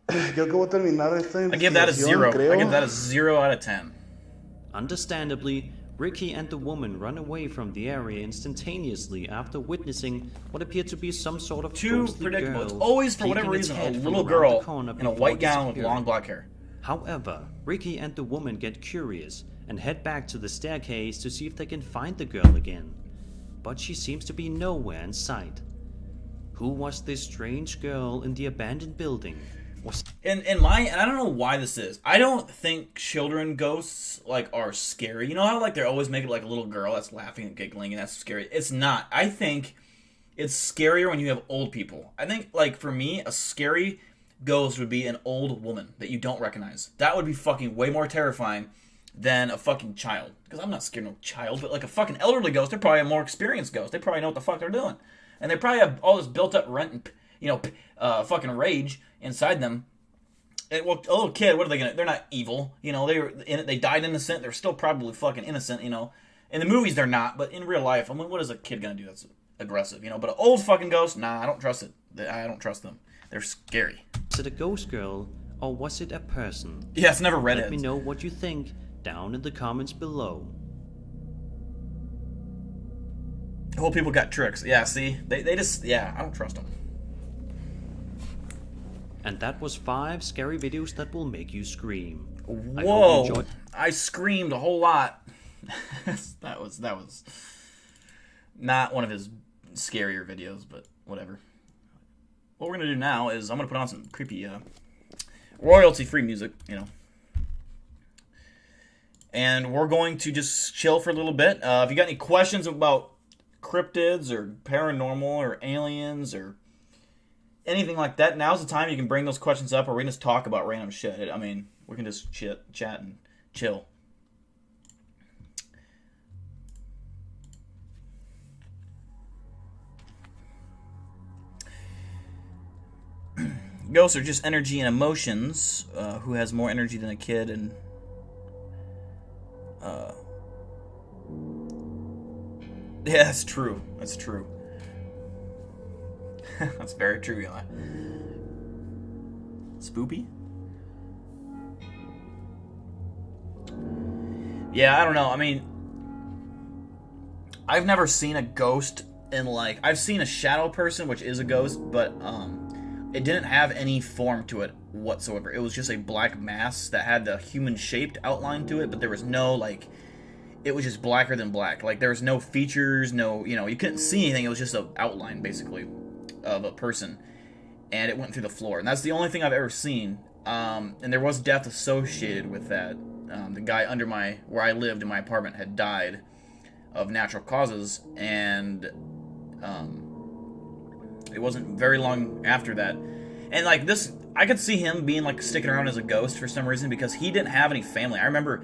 Creo que voy a terminar esta I give that a 0. Creo. I give that a 0 out of 10. Understandably, Ricky and the woman run away from the area instantaneously after witnessing what appeared to be some sort of Too ghostly predictable. girl It's always, for whatever peeking its reason, a head from little around girl the corner in a before white gown with disappearing. long black hair. However, Ricky and the woman get curious and head back to the staircase to see if they can find the girl again. But she seems to be nowhere in sight. Who was this strange girl in the abandoned building? And I don't know why this is. I don't think children ghosts are scary. You know how they're always making a little girl that's laughing and giggling and that's scary. It's not. I think it's scarier when you have old people. I think for me, a scary ghost would be an old woman that you don't recognize. That would be fucking way more terrifying than a fucking child. Because I'm not scared of no child, but a fucking elderly ghost, they're probably a more experienced ghost. They probably know what the fuck they're doing. And they probably have all this built up fucking rage inside them. Well, a little kid, what are they gonna? They're not evil, They died innocent. They're still probably fucking innocent, In the movies, they're not, but in real life, I mean, what is a kid gonna do that's aggressive, But an old fucking ghost, nah, I don't trust it. I don't trust them. They're scary. Was it a ghost girl, or was it a person? Yeah, it's never redheads. Let me know what you think down in the comments below. Whole people got tricks. Yeah, see? They just, I don't trust them. And that was 5 scary videos that will make you scream. Whoa! I screamed a whole lot. That was not one of his scarier videos, but whatever. What we're gonna do now is I'm gonna put on some creepy, royalty-free music, and we're going to just chill for a little bit. If you got any questions about cryptids or paranormal or aliens or anything like that, now's the time you can bring those questions up, or we can just talk about random shit. I mean, we can just chat and chill. Ghosts are just energy and emotions. Who has more energy than a kid? And yeah, that's true. That's true. That's very true, Eli. Spoopy? Yeah, I don't know. I mean, I've never seen a ghost in, like, I've seen a shadow person, which is a ghost, but it didn't have any form to it whatsoever. It was just a black mass that had the human-shaped outline to it, but there was no, like, it was just blacker than black. Like, there was no features, no, you couldn't see anything. It was just an outline, basically, of a person. And it went through the floor. And that's the only thing I've ever seen. And there was death associated with that. The guy under where I lived in my apartment had died of natural causes. And it wasn't very long after that. And, like, this, I could see him being, like, sticking around as a ghost for some reason because he didn't have any family. I remember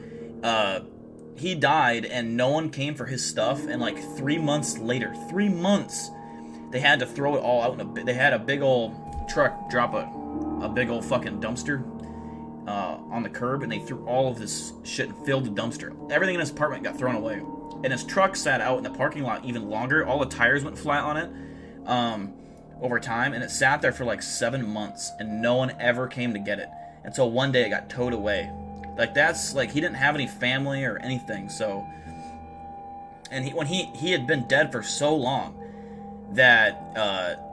he died and no one came for his stuff. And, like, 3 months later, 3 months, they had to throw it all out they had a big old truck drop a big old fucking dumpster on the curb, and they threw all of this shit and filled the dumpster. Everything in his apartment got thrown away. And his truck sat out in the parking lot even longer. All the tires went flat on it over time, and it sat there for like 7 months, and no one ever came to get it. Until one day it got towed away. Like, that's, like, he didn't have any family or anything, so... And he had been dead for so long that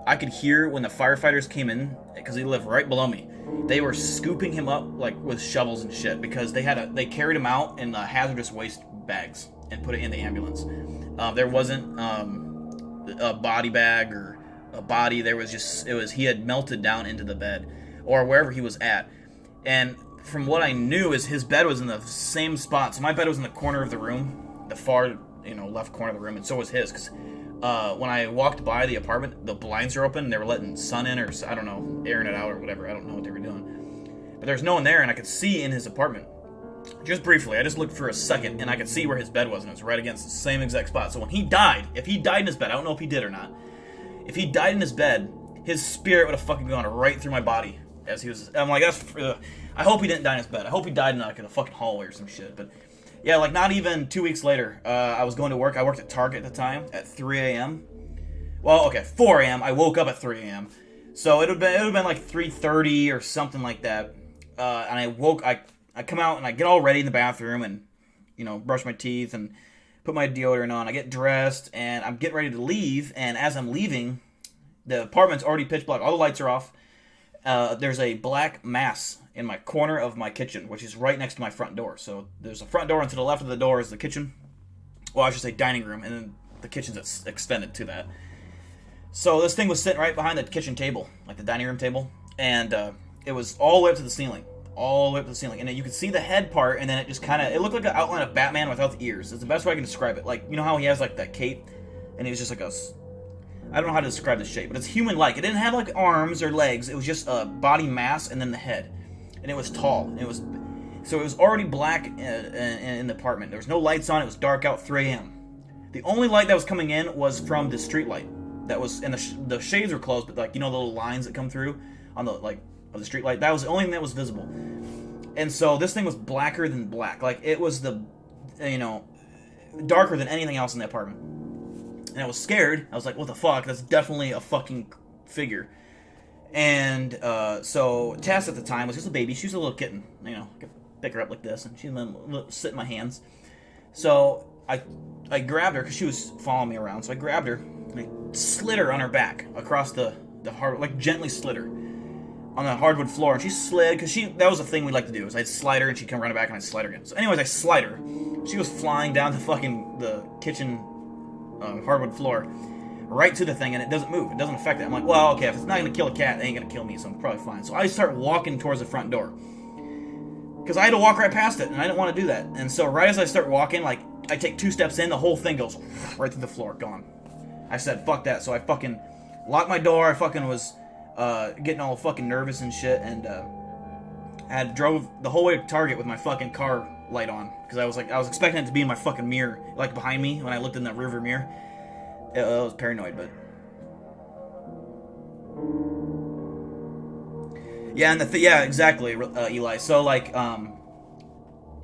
I could hear when the firefighters came in, because he lived right below me. They were scooping him up, like, with shovels and shit, because they carried him out in hazardous waste bags and put it in the ambulance. There wasn't a body bag or a body. There was just, he had melted down into the bed or wherever he was at. And from what I knew is his bed was in the same spot. So my bed was in the corner of the room, the far, left corner of the room, and so was his, because when I walked by the apartment, the blinds are open, and they were letting sun in, or I don't know, airing it out or whatever. I don't know what they were doing. But there's no one there, and I could see in his apartment, just briefly, I just looked for a second, and I could see where his bed was, and it was right against the same exact spot. So when he died, if he died in his bed, I don't know if he did or not, if he died in his bed, his spirit would have fucking gone right through my body as he was, I'm like, I hope he didn't die in his bed. I hope he died in, like, in a fucking hallway or some shit, but... Yeah, like, not even 2 weeks later, I was going to work. I worked at Target at the time, at 3 a.m. Well, okay, 4 a.m. I woke up at 3 a.m. So it would have been like 3:30 or something like that. And I come out and I get all ready in the bathroom and, brush my teeth and put my deodorant on. I get dressed and I'm getting ready to leave. And as I'm leaving, the apartment's already pitch black. All the lights are off. There's a black mass in my corner of my kitchen, which is right next to my front door. So there's a front door, and to the left of the door is the kitchen. Well, I should say dining room, and then the kitchen's extended to that. So this thing was sitting right behind the kitchen table, like the dining room table, and it was all the way up to the ceiling. All the way up to the ceiling. And then you could see the head part, and then it just it looked like an outline of Batman without the ears. It's the best way I can describe it. Like, how he has, like, that cape, and he was just like I don't know how to describe the shape, but it's human-like. It didn't have, like, arms or legs. It was just a body mass and then the head. And it was tall. And it was already black in the apartment. There was no lights on. It was dark out, 3 a.m. The only light that was coming in was from the street light that was, and the shades were closed, but like, you know, the little lines that come through on the, like, of the street light, that was the only thing that was visible. And so this thing was blacker than black. Like, it was the, you know, darker than anything else in the apartment. And I was scared. I was like, what the fuck? That's definitely a fucking figure. And so Tess at the time was just a baby. She was a little kitten. You know, I could pick her up like this, and she'd sit in my hands. So I grabbed her because she was following me around. So I grabbed her and I slid her on her back across the hard, like gently slid her on the hardwood floor, and she slid because that was a thing we like to do. Is I'd slide her and she'd come running back and I'd slide her again. So anyways, I slide her. She was flying down the kitchen hardwood floor right to the thing, and it doesn't move. It doesn't affect it. I'm like, well, okay, if it's not gonna kill a cat, it ain't gonna kill me, so I'm probably fine. So I start walking towards the front door because I had to walk right past it, and I didn't want to do that. And so right as I start walking, like I take 2 steps in, the whole thing goes right through the floor, gone. I said, fuck that. So I fucking locked my door. I fucking was getting all fucking nervous and shit, and I drove the whole way to Target with my fucking car light on because I was expecting it to be in my fucking mirror, like behind me when I looked in that rearview mirror. I was paranoid, but yeah, and yeah, exactly, Eli. So like,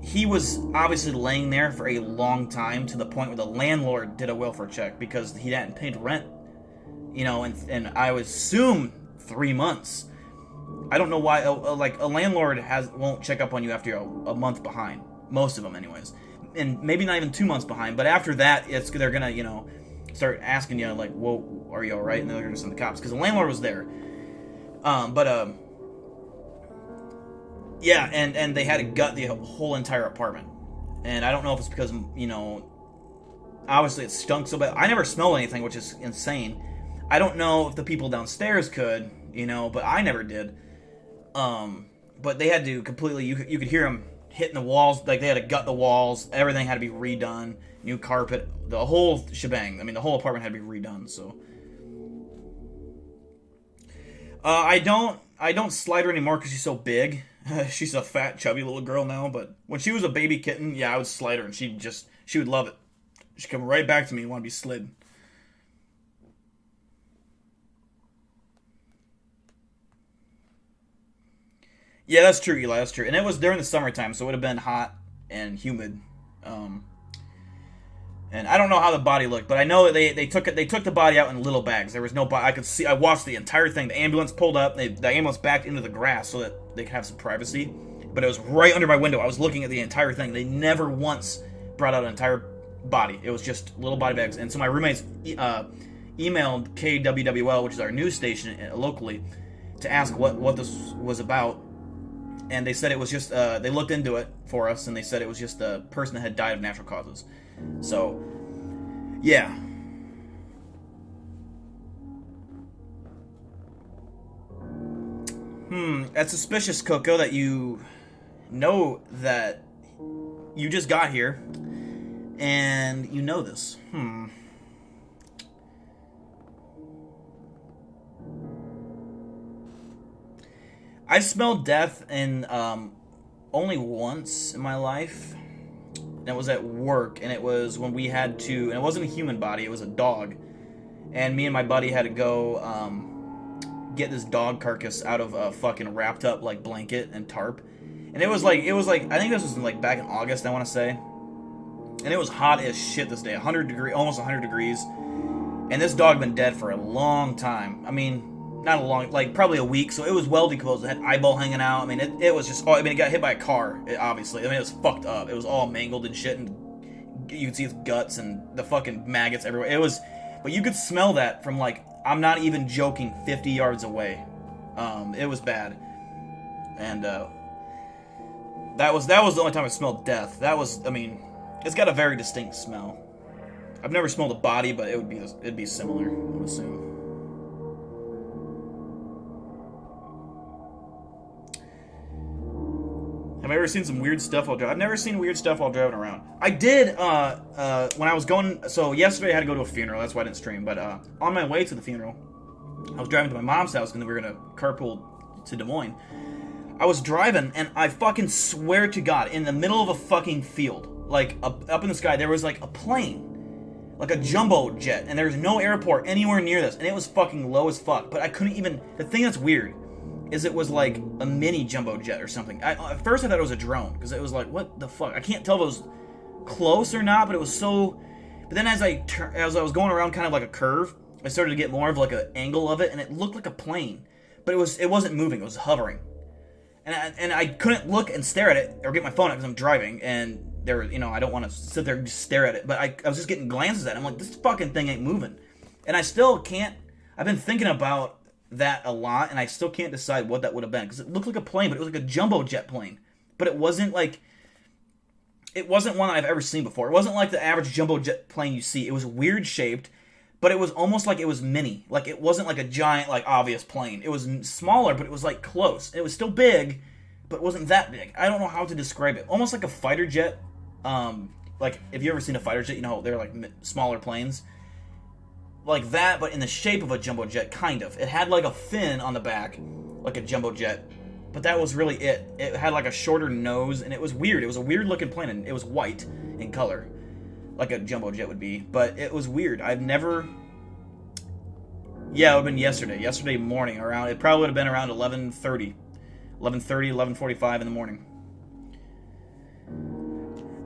he was obviously laying there for a long time to the point where the landlord did a welfare check because he hadn't paid rent, you know, and I would assume 3 months. I don't know why, like, a landlord won't check up on you after you're a month behind. Most of them, anyways. And maybe not even 2 months behind, but after that, they're gonna, you know, start asking you, like, whoa, are you alright? And they're gonna send the cops, because the landlord was there. Yeah, and they had to gut the whole entire apartment. And I don't know if it's because, you know, obviously it stunk so bad. I never smelled anything, which is insane. I don't know if the people downstairs could, you know, but I never did. But they had to completely, you could hear them hitting the walls, like they had to gut the walls, everything had to be redone, new carpet, the whole shebang. I mean, the whole apartment had to be redone, so. I don't slide her anymore because she's so big. She's a fat, chubby little girl now, but when she was a baby kitten, yeah, I would slide her, and she would love it. She'd come right back to me and want to be slid. Yeah, that's true, Eli, that's true. And it was during the summertime, so it would have been hot and humid. And I don't know how the body looked, but I know that they took the body out in little bags. There was no body. I watched the entire thing. The ambulance pulled up. The ambulance backed into the grass so that they could have some privacy. But it was right under my window. I was looking at the entire thing. They never once brought out an entire body. It was just little body bags. And so my roommates emailed KWWL, which is our news station locally, to ask what this was about. And they said it was just, they looked into it for us, and they said it was just a person that had died of natural causes. So, yeah. That's suspicious, Coco, that you know that you just got here, and you know this. I've smelled death in only once in my life. And it was at work, and it was when we had to, and it wasn't a human body, it was a dog. And me and my buddy had to go get this dog carcass out of a fucking wrapped up like blanket and tarp. And it was like I think this was like back in August, I want to say. And it was hot as shit this day, 100 degrees, almost 100 degrees. And this dog had been dead for a long time. I mean, not a long, like probably a week, so it was well decomposed. It had eyeball hanging out. I mean, it was just, it got hit by a car, obviously. I mean, it was fucked up. It was all mangled and shit, and you could see its guts and the fucking maggots everywhere. It was, but you could smell that from like, I'm not even joking, 50 yards away. It was bad. And that was the only time I smelled death. That was, I mean, it's got a very distinct smell. I've never smelled a body, but it'd be similar, I would assume. Have I ever seen some weird stuff while driving? I've never seen weird stuff while driving around. I did, when I was going, so yesterday I had to go to a funeral, that's why I didn't stream, but on my way to the funeral, I was driving to my mom's house, and then we were going to carpool to Des Moines. I was driving, and I fucking swear to God, in the middle of a fucking field, like, up in the sky, there was, like, a plane. like a jumbo jet, and there's no airport anywhere near this, and it was fucking low as fuck. But I couldn't even. The thing that's weird is it was like a mini jumbo jet or something. At first I thought it was a drone because it was like, what the fuck? I can't tell if it was close or not, but it was so. But then as I was going around kind of like a curve, I started to get more of like an angle of it, and it looked like a plane, but it wasn't moving. It was hovering, and I couldn't look and stare at it or get my phone out because I'm driving, and there, I don't want to sit there and just stare at it, but I was just getting glances at it. I'm like, this fucking thing ain't moving, and I still can't. I've been thinking about that a lot, and I still can't decide what that would have been because it looked like a plane, but it was like a jumbo jet plane, but it wasn't like. It wasn't one that I've ever seen before. It wasn't like the average jumbo jet plane you see. It was weird shaped, but it was almost like it was mini. Like it wasn't like a giant, like obvious plane. It was smaller, but it was like close. It was still big, but it wasn't that big. I don't know how to describe it. Almost like a fighter jet. Like if you ever seen a fighter jet, they're like smaller planes. Like that, but in the shape of a jumbo jet, kind of. It had like a fin on the back, like a jumbo jet. But that was really it. It had like a shorter nose, and it was weird. It was a weird-looking plane, and it was white in color, like a jumbo jet would be. But it was weird. I've never... Yeah, it would have been yesterday. Yesterday morning, around... It probably would have been around 11:30. 11:45 in the morning.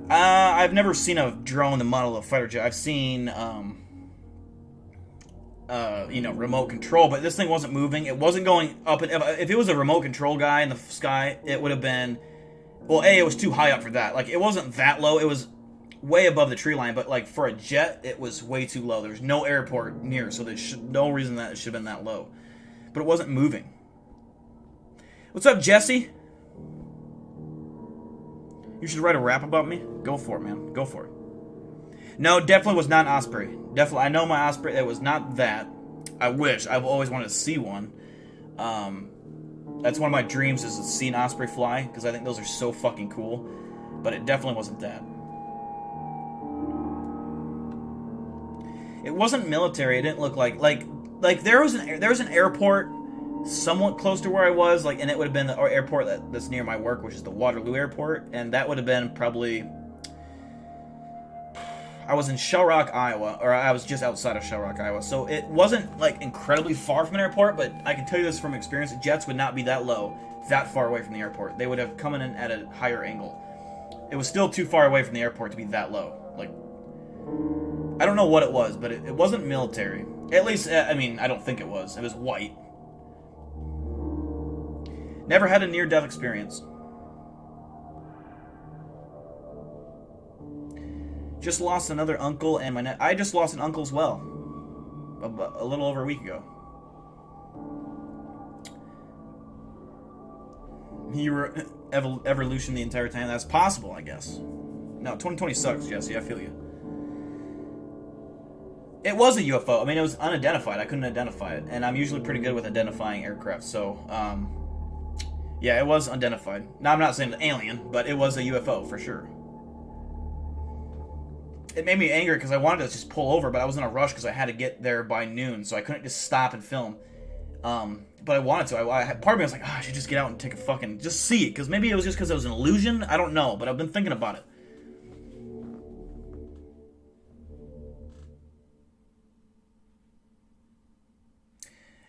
I've never seen a drone the model of a fighter jet. I've seen... remote control, but this thing wasn't moving. It wasn't going up, and if it was a remote control guy in the sky, it would have been, well, it was too high up for that. Like, it wasn't that low. It was way above the tree line, but like for a jet, it was way too low. There's no airport near, so there's no reason that it should have been that low. But it wasn't moving. What's up, Jesse? You should write a rap about me? Go for it, man. Go for it. No, definitely was not an osprey. Definitely, I know my osprey. It was not that. I wish. I've always wanted to see one. That's one of my dreams, is to see an osprey fly, because I think those are so fucking cool. But it definitely wasn't that. It wasn't military. It didn't look like there was an airport somewhat close to where I was, and it would have been the airport that's near my work, which is the Waterloo Airport, and that would have been probably. I was in Shell Rock, Iowa, or I was just outside of Shell Rock, Iowa, so it wasn't, incredibly far from an airport, but I can tell you this from experience, jets would not be that low, that far away from the airport. They would have come in at a higher angle. It was still too far away from the airport to be that low. I don't know what it was, but it wasn't military. At least, I don't think it was. It was white. Never had a near-death experience. Just lost another uncle, and I just lost an uncle as well. A little over a week ago. You were evolution the entire time? That's possible, I guess. No, 2020 sucks, Jesse. I feel you. It was a UFO. It was unidentified. I couldn't identify it. And I'm usually pretty good with identifying aircraft, so, yeah, it was unidentified. Now, I'm not saying an alien, but it was a UFO, for sure. It made me angry because I wanted to just pull over, but I was in a rush because I had to get there by noon, so I couldn't just stop and film. But I wanted to. Part of me was like, I should just get out and take a fucking... Just see it, because maybe it was just because it was an illusion. I don't know, but I've been thinking about it.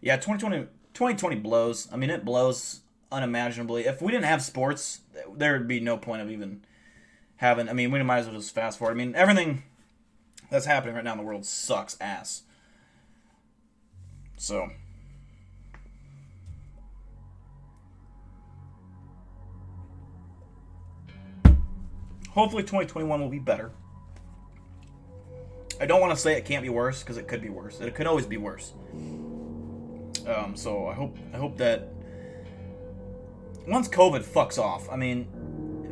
Yeah, 2020 blows. It blows unimaginably. If we didn't have sports, there would be no point of even... we might as well just fast forward. Everything that's happening right now in the world sucks ass. So. Hopefully 2021 will be better. I don't want to say it can't be worse, because it could be worse. It could always be worse. So I hope that once COVID fucks off,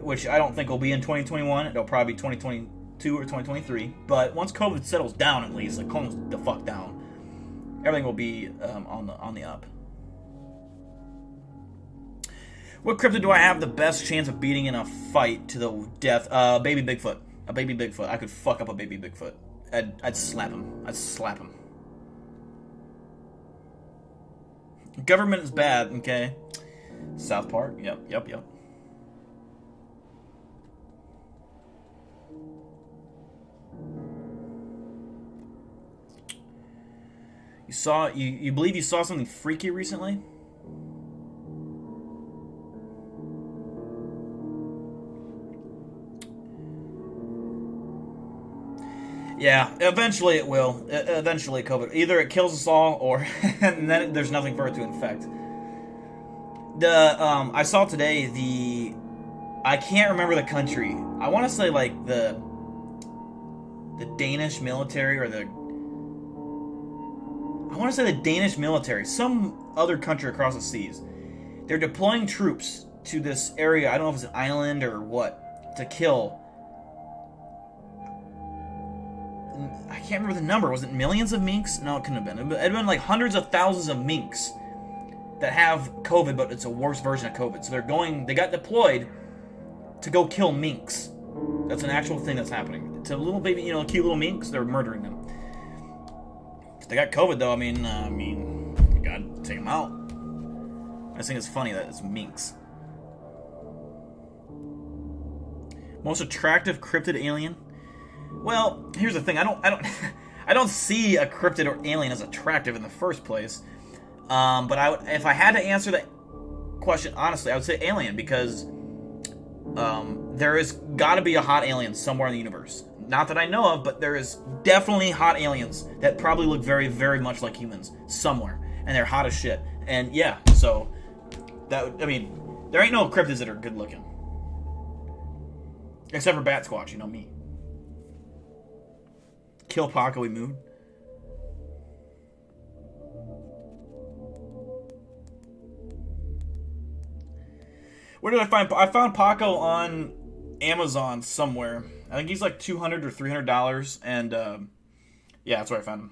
which I don't think will be in 2021. It'll probably be 2022 or 2023. But once COVID settles down, at least, calms the fuck down, everything will be on the up. What cryptid do I have the best chance of beating in a fight to the death? Baby Bigfoot. A baby Bigfoot. I could fuck up a baby Bigfoot. I'd slap him. I'd slap him. Government is bad, okay? South Park? Yep. You believe you saw something freaky recently? Yeah, eventually it will. Eventually COVID. Either it kills us all, or and then there's nothing for it to infect. I saw today I can't remember the country. I want to say like the Danish military or I want to say the Danish military, some other country across the seas. They're deploying troops to this area. I don't know if it's an island or what, to kill. I can't remember the number. Was it millions of minks? No, it couldn't have been. It'd been like hundreds of thousands of minks that have COVID, but it's a worse version of COVID. So they got deployed to go kill minks. That's an actual thing that's happening. To little baby, cute little minks, they're murdering them. If they got COVID though, I mean, you gotta take them out. I just think it's funny that it's minks. Most attractive cryptid alien? Well, here's the thing. I don't see a cryptid or alien as attractive in the first place. But if I had to answer that question honestly, I would say alien, because there is got to be a hot alien somewhere in the universe. Not that I know of, but there is definitely hot aliens that probably look very, very much like humans somewhere, and they're hot as shit. And yeah, so there ain't no cryptids that are good looking, except for Bat Squatch, me. Kill Paco, we moved. Where did I find? I found Paco on Amazon somewhere. I think he's like $200 or $300, and yeah, that's where I found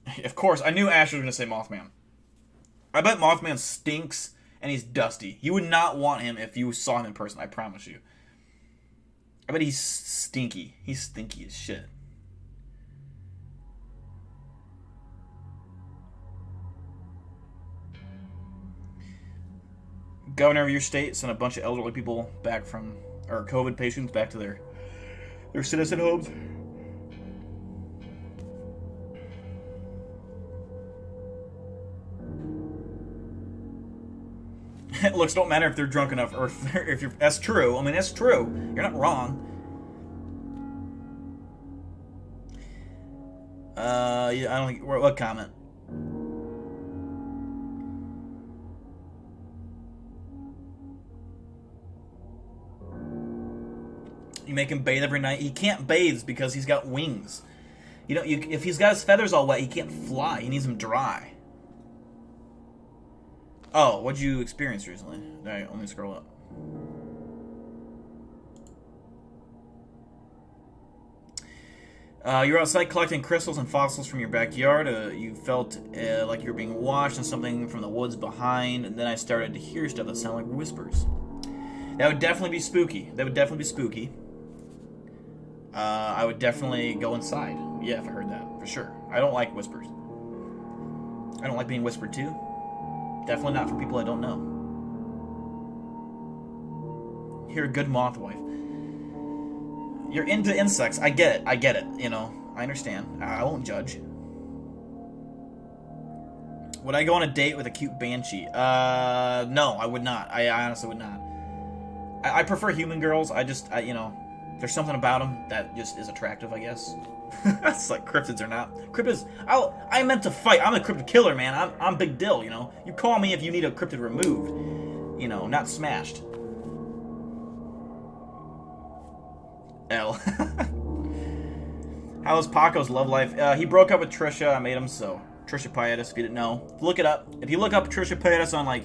him. Of course, I knew Ash was going to say Mothman. I bet Mothman stinks and he's dusty. You would not want him if you saw him in person, I promise you. I bet he's stinky. He's stinky as shit. Governor of your state sent a bunch of elderly people back from, or COVID patients back to their citizen homes. Looks don't matter if they're drunk enough, or if you're. That's true. I mean, that's true. You're not wrong. Yeah, I don't think. What comment? You make him bathe every night. He can't bathe because he's got wings. If he's got his feathers all wet, he can't fly. He needs them dry. Oh, what'd you experience recently? Alright, let me scroll up. You were outside collecting crystals and fossils from your backyard. You felt like you were being watched and something from the woods behind, and then I started to hear stuff that sounded like whispers. That would definitely be spooky. I would definitely go inside. Yeah, if I heard that, for sure. I don't like whispers. I don't like being whispered to. Definitely not for people I don't know. You're a good moth wife. You're into insects. I get it. I understand. I won't judge. Would I go on a date with a cute banshee? No, I would not. I honestly would not. I prefer human girls. There's something about them that just is attractive, I guess. It's like cryptids are not. Cryptids, I meant to fight. I'm a cryptid killer, man. I'm big deal, You call me if you need a cryptid removed. Not smashed. L. How's Paco's love life? He broke up with Trisha. I made him so. Trisha Paytas, if you didn't know. Look it up. If you look up Trisha Paytas on, I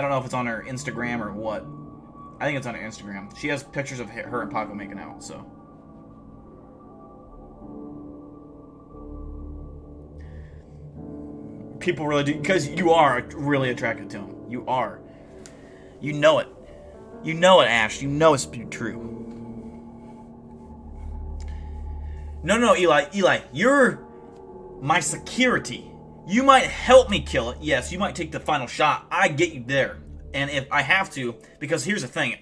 don't know if it's on her Instagram or what. I think it's on her Instagram. She has pictures of her and Paco making out, so. People really do, because you are really attracted to him. You are. You know it. You know it, Ash. You know it's true. No, Eli, you're my security. You might help me kill it. Yes, you might take the final shot. I get you there. And if I have to, because here's the thing,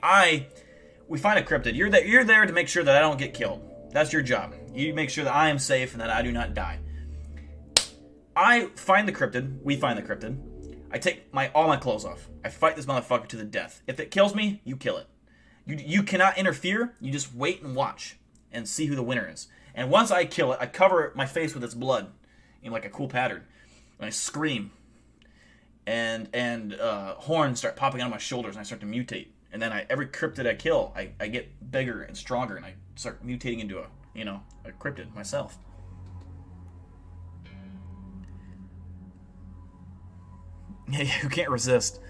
we find a cryptid. You're there to make sure that I don't get killed. That's your job. You make sure that I am safe and that I do not die. I find the cryptid. We find the cryptid. I take all my clothes off. I fight this motherfucker to the death. If it kills me, you kill it. You cannot interfere. You just wait and watch and see who the winner is. And once I kill it, I cover my face with its blood in like a cool pattern. And I scream. And horns start popping out of my shoulders and I start to mutate. And then every cryptid I kill, I get bigger and stronger and I start mutating into a cryptid myself. Yeah, you can't resist.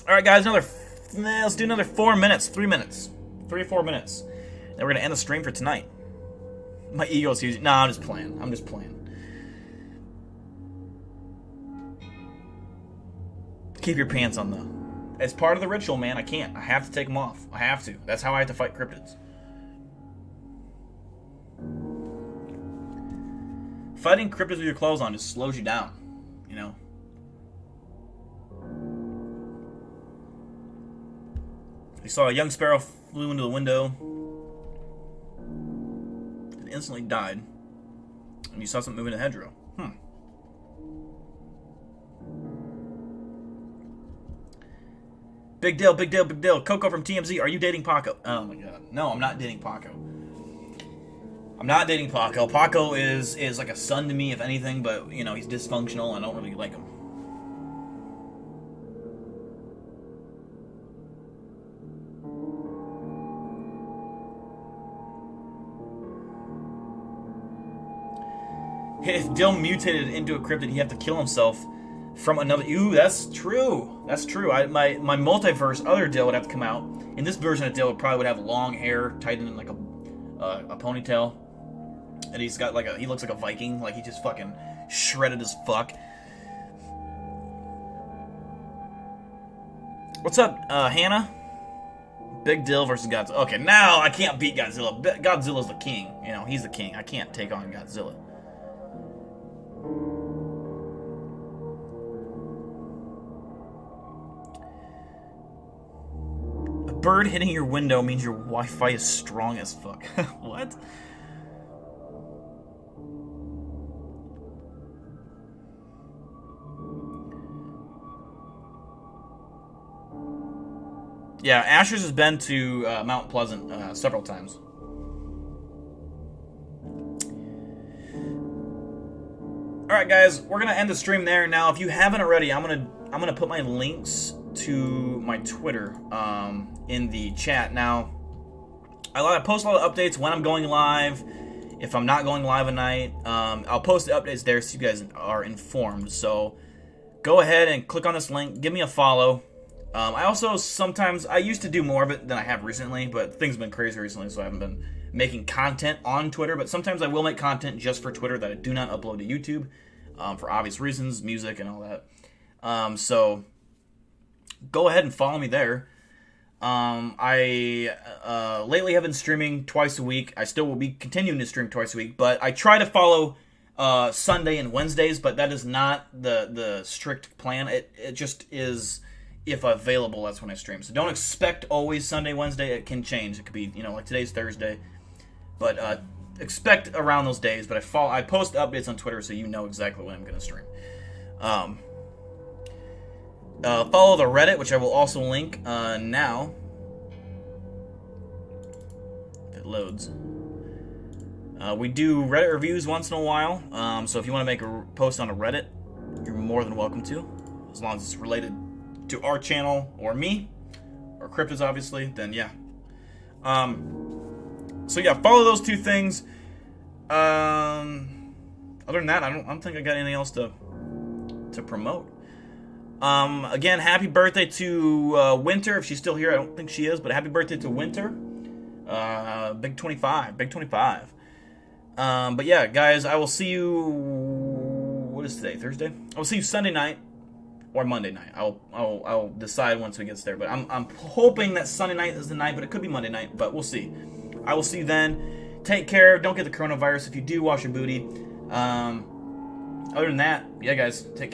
Alright guys, let's do another 4 minutes, 3 minutes. 3 or 4 minutes. Then we're gonna end the stream for tonight. My ego's huge. Nah, I'm just playing. Keep your pants on though. It's part of the ritual, man. I can't. I have to take them off. I have to. That's how I have to fight cryptids. Fighting cryptids with your clothes on just slows you down, you know. You saw a young sparrow flew into the window. It instantly died. And you saw something move in the hedgerow. Big deal, big deal, big deal. Coco from TMZ, are you dating Paco? Oh my god. No, I'm not dating Paco. I'm not dating Paco. Paco is like a son to me, if anything, but, you know, he's dysfunctional and I don't really like him. If Dill mutated into a cryptid, he'd have to kill himself from another. Ooh, that's true. That's true. My multiverse other Dill would have to come out. In this version of Dill, probably would have long hair tied in like a ponytail, and he's got he looks like a Viking, like he just fucking shredded as fuck. What's up, Hannah? Big Dill versus Godzilla. Okay, now I can't beat Godzilla. Godzilla's the king. You know, he's the king. I can't take on Godzilla. A bird hitting your window means your Wi-Fi is strong as fuck. What? Yeah, Asher's has been to Mount Pleasant several times. Alright guys, we're gonna end the stream there. Now if you haven't already, I'm gonna put my links to my Twitter in the chat. Now I post a lot of updates when I'm going live. If I'm not going live at night, I'll post the updates there so you guys are informed. So go ahead and click on this link, give me a follow. I also I used to do more of it than I have recently, but things have been crazy recently, so I haven't been making content on Twitter. But sometimes I will make content just for Twitter that I do not upload to YouTube, for obvious reasons, music and all that. So go ahead and follow me there. I lately have been streaming twice a week. I still will be continuing to stream twice a week, but I try to follow Sunday and Wednesdays, but that is not the strict plan. It just is. If available, that's when I stream. So don't expect always Sunday, Wednesday. It can change. It could be, like today's Thursday. But expect around those days. But I post updates on Twitter so you know exactly when I'm going to stream. Follow the Reddit, which I will also link now. If it loads. We do Reddit reviews once in a while. So if you want to make a post on a Reddit, you're more than welcome to. As long as it's related to our channel or me or cryptids, obviously, then yeah. So yeah, follow those two things. Other than that, I don't think I got anything else to promote. Again, happy birthday to Winter, if she's still here. I don't think she is, but happy birthday to Winter. Big 25. But yeah, guys, I will see you. What is today? Thursday? I will see you Sunday night. Or Monday night. I'll decide once we get there. But I'm hoping that Sunday night is the night, but it could be Monday night. But we'll see. I will see you then. Take care. Don't get the coronavirus. If you do, wash your booty. Other than that, yeah, guys, take care.